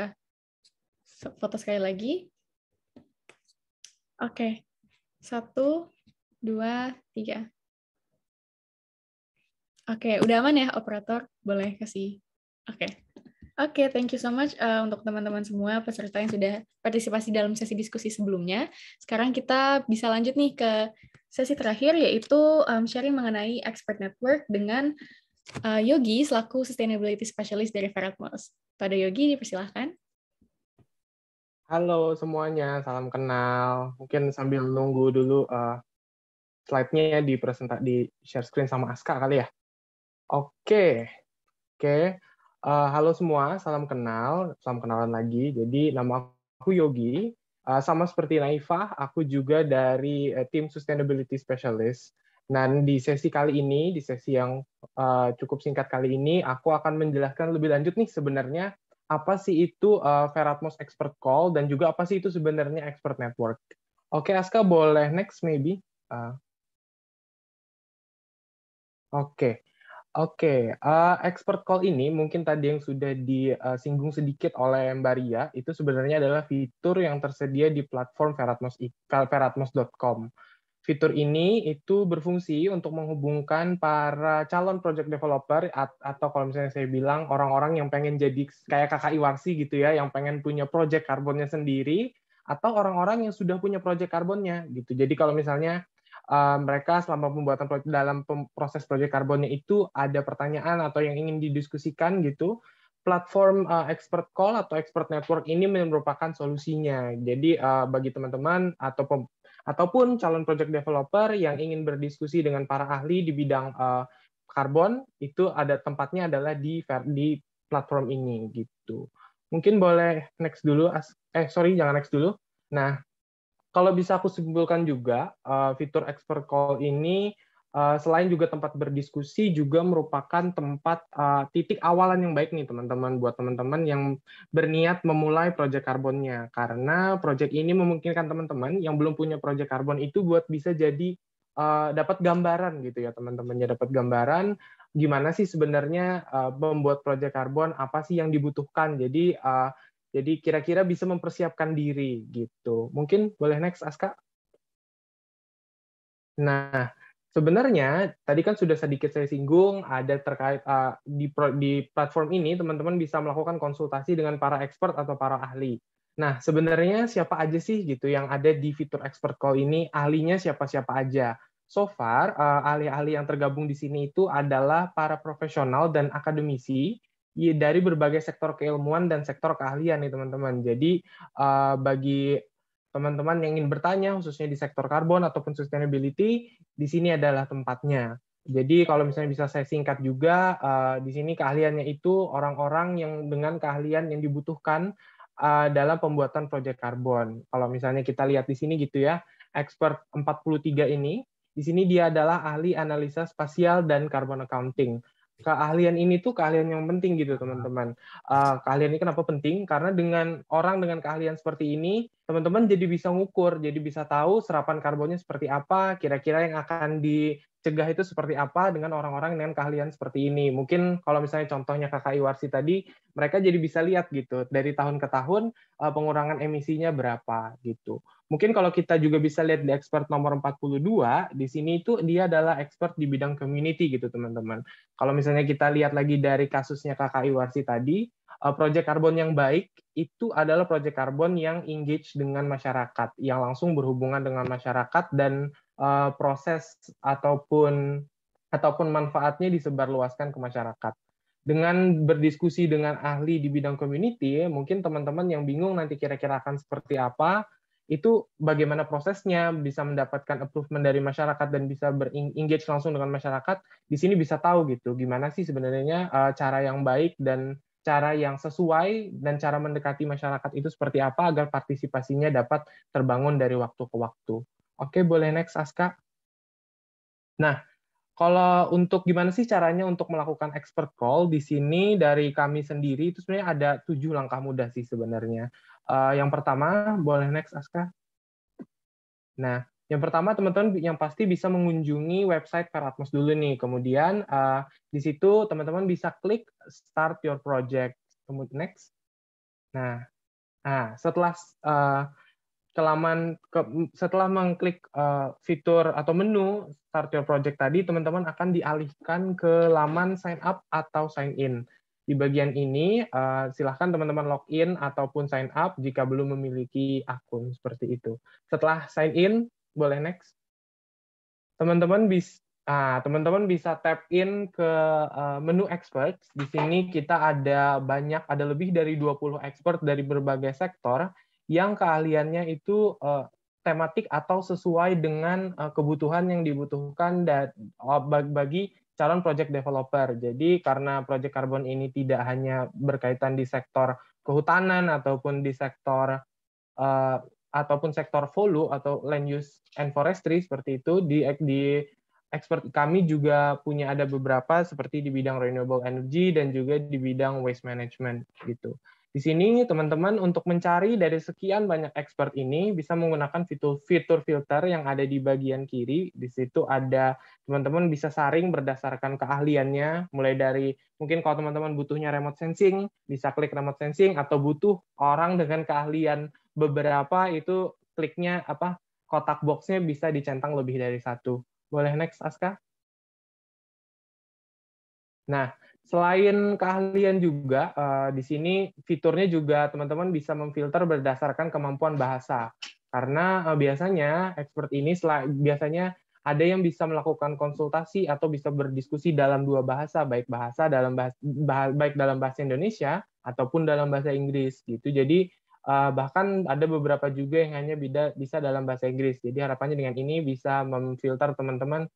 A: foto sekali lagi. Oke, 1, 2, 3. Oke, udah aman ya, operator? Boleh kasih. Oke, thank you so much untuk teman-teman semua peserta yang sudah partisipasi dalam sesi diskusi sebelumnya. Sekarang kita bisa lanjut nih ke sesi terakhir, yaitu sharing mengenai expert network dengan Yogi selaku Sustainability Specialist dari Fairatmos. Pada Yogi, dipersilahkan.
D: Halo semuanya, salam kenal. Mungkin sambil nunggu dulu slide-nya di share screen sama Aska kali ya. Oke. Halo semua, salam kenalan lagi. Jadi nama aku Yogi, sama seperti Naifah, aku juga dari tim Sustainability Specialist. Dan di sesi kali ini, di sesi yang cukup singkat kali ini, aku akan menjelaskan lebih lanjut nih sebenarnya apa sih itu Fairatmos Expert Call, dan juga apa sih itu sebenarnya Expert Network. Oke, Aska boleh next maybe. Oke, expert call ini mungkin tadi yang sudah disinggung sedikit oleh Mbak Ria, itu sebenarnya adalah fitur yang tersedia di platform fairatmos.com. Fitur ini itu berfungsi untuk menghubungkan para calon project developer atau kalau misalnya saya bilang orang-orang yang pengen jadi kayak kakak Iwarsi gitu ya, yang pengen punya project karbonnya sendiri, atau orang-orang yang sudah punya project karbonnya gitu. Jadi kalau misalnya mereka selama pembuatan dalam proses proyek karbonnya itu ada pertanyaan atau yang ingin didiskusikan gitu, platform expert call atau expert network ini merupakan solusinya. Jadi bagi teman-teman ataupun calon project developer yang ingin berdiskusi dengan para ahli di bidang karbon, itu ada tempatnya adalah di platform ini gitu. Mungkin boleh next dulu. Jangan next dulu. Nah, kalau bisa aku simpulkan juga, fitur expert call ini selain juga tempat berdiskusi, juga merupakan tempat titik awalan yang baik nih teman-teman, buat teman-teman yang berniat memulai proyek karbonnya. Karena proyek ini memungkinkan teman-teman yang belum punya proyek karbon itu buat bisa jadi dapat gambaran gitu ya teman-temannya, dapat gambaran gimana sih sebenarnya membuat proyek karbon, apa sih yang dibutuhkan. Jadi kira-kira bisa mempersiapkan diri gitu. Mungkin boleh next, Aska. Nah, sebenarnya tadi kan sudah sedikit saya singgung, ada terkait di platform ini teman-teman bisa melakukan konsultasi dengan para expert atau para ahli. Nah, sebenarnya siapa aja sih gitu yang ada di fitur expert call ini? Ahlinya siapa-siapa aja? So far, ahli-ahli yang tergabung di sini itu adalah para profesional dan akademisi dari berbagai sektor keilmuan dan sektor keahlian nih teman-teman. Jadi bagi teman-teman yang ingin bertanya khususnya di sektor karbon ataupun sustainability, di sini adalah tempatnya. Jadi kalau misalnya bisa saya singkat juga, di sini keahliannya itu orang-orang yang dengan keahlian yang dibutuhkan dalam pembuatan proyek karbon. Kalau misalnya kita lihat di sini gitu ya, expert 43 ini, di sini dia adalah ahli analisa spasial dan carbon accounting. Keahlian ini tuh keahlian yang penting gitu teman-teman. Keahlian ini kenapa penting? Karena dengan orang dengan keahlian seperti ini, teman-teman jadi bisa ngukur, jadi bisa tahu serapan karbonnya seperti apa, kira-kira yang akan dicegah itu seperti apa dengan orang-orang dengan keahlian seperti ini. Mungkin kalau misalnya contohnya KKI Warsi tadi, mereka jadi bisa lihat gitu, dari tahun ke tahun pengurangan emisinya berapa gitu. Mungkin kalau kita juga bisa lihat di expert nomor 42, di sini itu dia adalah expert di bidang community gitu teman-teman. Kalau misalnya kita lihat lagi dari kasusnya KKI Warsi tadi, proyek karbon yang baik itu adalah proyek karbon yang engage dengan masyarakat, yang langsung berhubungan dengan masyarakat dan proses ataupun manfaatnya disebarluaskan ke masyarakat. Dengan berdiskusi dengan ahli di bidang community, mungkin teman-teman yang bingung nanti kira-kira akan seperti apa, itu bagaimana prosesnya, bisa mendapatkan approval dari masyarakat dan bisa berengage langsung dengan masyarakat, di sini bisa tahu gitu, gimana sih sebenarnya cara yang baik dan cara yang sesuai dan cara mendekati masyarakat itu seperti apa agar partisipasinya dapat terbangun dari waktu ke waktu. Oke, boleh next, Aska. Nah, kalau untuk gimana sih caranya untuk melakukan expert call, di sini dari kami sendiri itu sebenarnya ada 7 langkah mudah sih sebenarnya. Yang pertama, boleh next, Aska. Nah, yang pertama teman-teman yang pasti bisa mengunjungi website Veratmos dulu nih. Kemudian di situ teman-teman bisa klik Start Your Project. Kemudian next. Nah, setelah setelah mengklik fitur atau menu Start Your Project tadi, teman-teman akan dialihkan ke laman sign up atau sign in. Di bagian ini, silahkan teman-teman login ataupun sign up jika belum memiliki akun seperti itu. Setelah sign in, boleh next. Teman-teman bisa tap in ke menu experts. Di sini kita ada lebih dari 20 expert dari berbagai sektor yang keahliannya itu tematik atau sesuai dengan kebutuhan yang dibutuhkan bagi calon project developer. Jadi karena project karbon ini tidak hanya berkaitan di sektor kehutanan ataupun di sektor volu atau land use and forestry seperti itu, di expert kami juga ada beberapa seperti di bidang renewable energy dan juga di bidang waste management gitu. Di sini teman-teman untuk mencari dari sekian banyak expert ini bisa menggunakan fitur filter yang ada di bagian kiri. Di situ ada teman-teman bisa saring berdasarkan keahliannya, mulai dari mungkin kalau teman-teman butuhnya remote sensing, bisa klik remote sensing, atau butuh orang dengan keahlian beberapa itu kliknya kotak boxnya bisa dicentang lebih dari satu. Boleh next, Aska? Nah, selain keahlian juga, di sini fiturnya juga teman-teman bisa memfilter berdasarkan kemampuan bahasa. Karena biasanya expert ini biasanya ada yang bisa melakukan konsultasi atau bisa berdiskusi dalam dua bahasa, baik dalam bahasa Indonesia ataupun dalam bahasa Inggris gitu. Jadi bahkan ada beberapa juga yang hanya bisa dalam bahasa Inggris. Jadi harapannya dengan ini bisa memfilter teman-teman,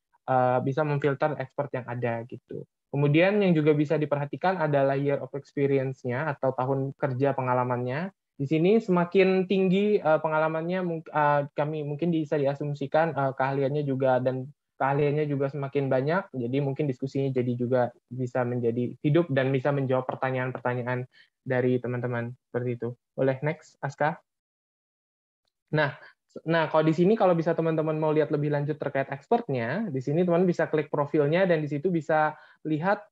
D: bisa memfilter expert yang ada gitu. Kemudian yang juga bisa diperhatikan adalah year of experience-nya atau tahun kerja pengalamannya. Di sini semakin tinggi pengalamannya, kami mungkin bisa diasumsikan keahliannya juga semakin banyak. Jadi mungkin diskusinya jadi juga bisa menjadi hidup dan bisa menjawab pertanyaan-pertanyaan dari teman-teman seperti itu. Boleh next, Aska? Nah, kalau di sini kalau bisa teman-teman mau lihat lebih lanjut terkait expertnya, di sini teman bisa klik profilnya dan di situ bisa lihat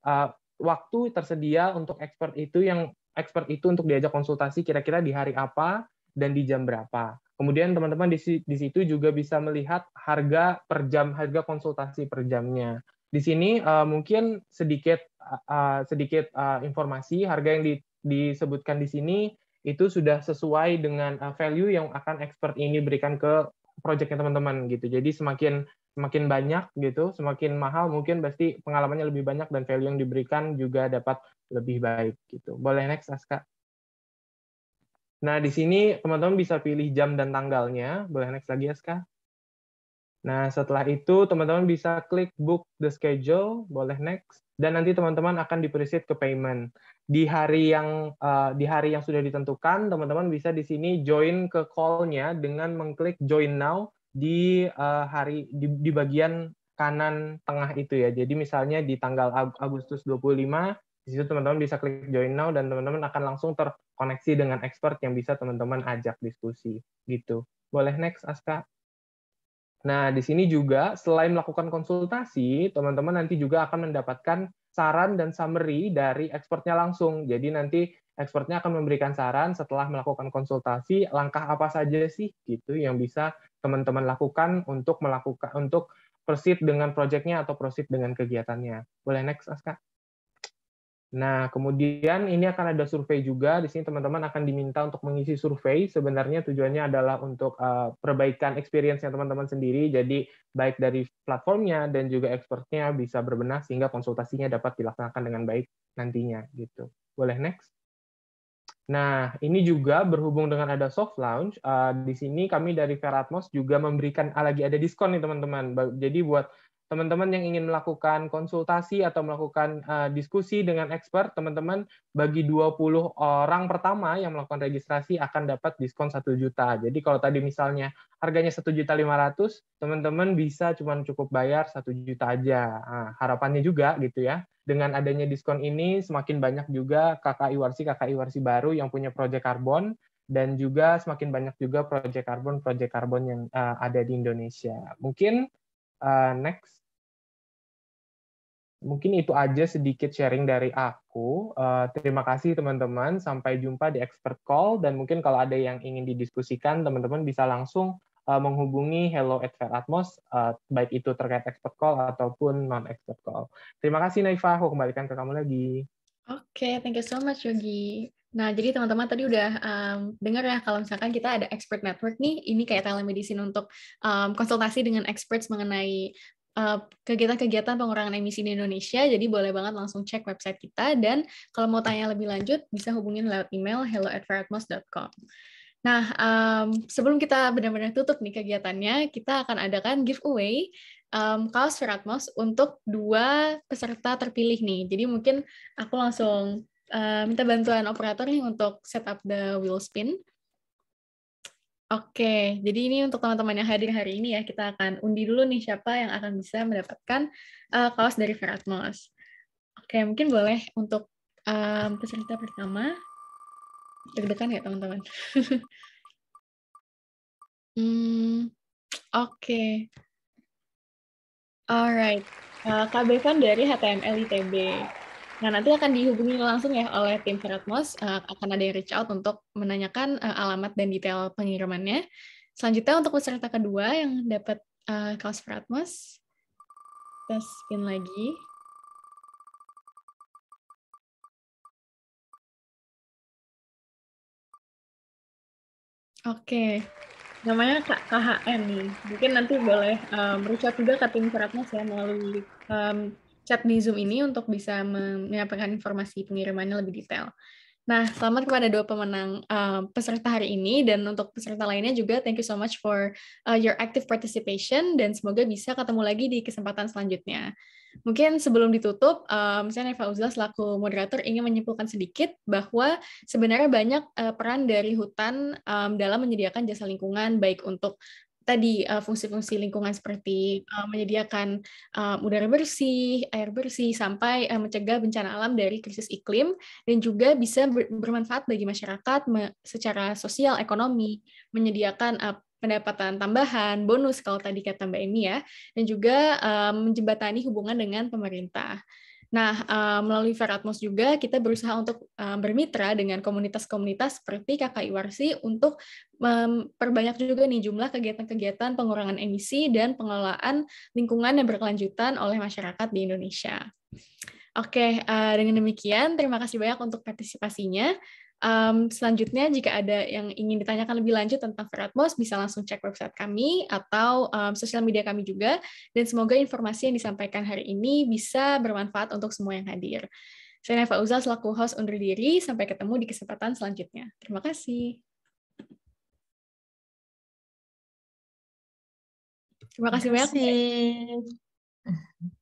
D: waktu tersedia untuk expert itu untuk diajak konsultasi kira-kira di hari apa dan di jam berapa. Kemudian teman-teman di situ juga bisa melihat harga per jam, harga konsultasi per jamnya. Di sini mungkin sedikit informasi harga yang disebutkan di sini itu sudah sesuai dengan value yang akan expert ini berikan ke projectnya teman-teman gitu. Jadi semakin banyak gitu, semakin mahal mungkin pasti pengalamannya lebih banyak dan value yang diberikan juga dapat lebih baik gitu. Boleh next, Aska? Nah, di sini teman-teman bisa pilih jam dan tanggalnya. Boleh next lagi, Aska? Nah, setelah itu teman-teman bisa klik book the schedule, boleh next, dan nanti teman-teman akan di-proceed ke payment. Di hari yang sudah ditentukan, teman-teman bisa di sini join ke call-nya dengan mengklik join now di di bagian kanan tengah itu ya. Jadi misalnya di tanggal Agustus 25, di situ teman-teman bisa klik join now dan teman-teman akan langsung terkoneksi dengan expert yang bisa teman-teman ajak diskusi gitu. Boleh next, Aska? Nah, di sini juga selain melakukan konsultasi, teman-teman nanti juga akan mendapatkan saran dan summary dari expertnya langsung. Jadi nanti expertnya akan memberikan saran setelah melakukan konsultasi, langkah apa saja sih gitu yang bisa teman-teman lakukan untuk proceed dengan project-nya atau proceed dengan kegiatannya. Boleh next, Aska? Nah, kemudian ini akan ada survei juga. Di sini teman-teman akan diminta untuk mengisi survei. Sebenarnya tujuannya adalah untuk perbaikan experience-nya teman-teman sendiri. Jadi baik dari platformnya dan juga expertnya bisa berbenah sehingga konsultasinya dapat dilaksanakan dengan baik nantinya. Gitu. Boleh next? Nah, ini juga berhubung dengan ada soft launch. Di sini kami dari Veratmos juga memberikan lagi ada diskon nih teman-teman. Jadi buat teman-teman yang ingin melakukan konsultasi atau melakukan diskusi dengan expert, teman-teman bagi 20 orang pertama yang melakukan registrasi akan dapat diskon 1 juta. Jadi kalau tadi misalnya harganya 1.500.000, teman-teman bisa cukup bayar 1 juta aja. Nah, harapannya juga gitu ya. Dengan adanya diskon ini semakin banyak juga KKI-Warsi baru yang punya proyek karbon dan juga semakin banyak juga proyek karbon yang ada di Indonesia. Mungkin next. Mungkin itu aja sedikit sharing dari aku. Terima kasih teman-teman. Sampai jumpa di expert call. Dan mungkin kalau ada yang ingin didiskusikan, teman-teman bisa langsung menghubungi hello@veratmos, baik itu terkait expert call ataupun non-expert call. Terima kasih Naifa, aku kembalikan ke kamu lagi.
A: Oke, thank you so much Yogi. Nah, jadi teman-teman tadi udah dengar ya kalau misalkan kita ada expert network nih, ini kayak telemedicine untuk konsultasi dengan experts mengenai kegiatan-kegiatan pengurangan emisi di Indonesia. Jadi boleh banget langsung cek website kita, dan kalau mau tanya lebih lanjut bisa hubungin lewat email hello@veratmos.com. Nah, sebelum kita benar-benar tutup nih kegiatannya, kita akan adakan giveaway kaos Veratmos untuk 2 peserta terpilih nih. Jadi mungkin aku langsung minta bantuan operator nih untuk setup the wheel spin. Oke, jadi ini untuk teman-teman yang hadir hari ini ya, kita akan undi dulu nih siapa yang akan bisa mendapatkan kaos dari Veratmos. Oke, mungkin boleh untuk peserta pertama. Deg-degan ya teman-teman? Oke. Alright. Kak Bevan dari HTML ITB. Nah, nanti akan dihubungi langsung ya oleh tim Veratmos, akan ada yang reach out untuk menanyakan alamat dan detail pengirimannya. Selanjutnya untuk peserta kedua yang dapat kaos Veratmos, kita spin lagi. Oke, namanya Kak KHM nih. Mungkin nanti boleh reach out juga ke tim Veratmos ya melalui chat di Zoom ini untuk bisa menyampaikan informasi pengirimannya lebih detail. Nah, selamat kepada 2 pemenang peserta hari ini, dan untuk peserta lainnya juga thank you so much for your active participation, dan semoga bisa ketemu lagi di kesempatan selanjutnya. Mungkin sebelum ditutup, misalnya Naifa Uzla selaku moderator ingin menyimpulkan sedikit bahwa sebenarnya banyak peran dari hutan dalam menyediakan jasa lingkungan, baik untuk tadi fungsi-fungsi lingkungan seperti menyediakan udara bersih, air bersih, sampai mencegah bencana alam dari krisis iklim, dan juga bisa bermanfaat bagi masyarakat secara sosial, ekonomi, menyediakan pendapatan tambahan, bonus kalau tadi kata Mbak Emi ya, dan juga menjembatani hubungan dengan pemerintah. Nah, melalui Veratmos juga kita berusaha untuk bermitra dengan komunitas-komunitas seperti KKI Warsi untuk memperbanyak juga nih jumlah kegiatan-kegiatan pengurangan emisi dan pengelolaan lingkungan yang berkelanjutan oleh masyarakat di Indonesia. Oke, dengan demikian terima kasih banyak untuk partisipasinya. Selanjutnya, jika ada yang ingin ditanyakan lebih lanjut tentang Veratmos, bisa langsung cek website kami atau sosial media kami juga, dan semoga informasi yang disampaikan hari ini bisa bermanfaat untuk semua yang hadir. Saya Naifa Uzla selaku host undur diri, sampai ketemu di kesempatan selanjutnya. Terima kasih. Terima kasih banyak.
B: Terima kasih.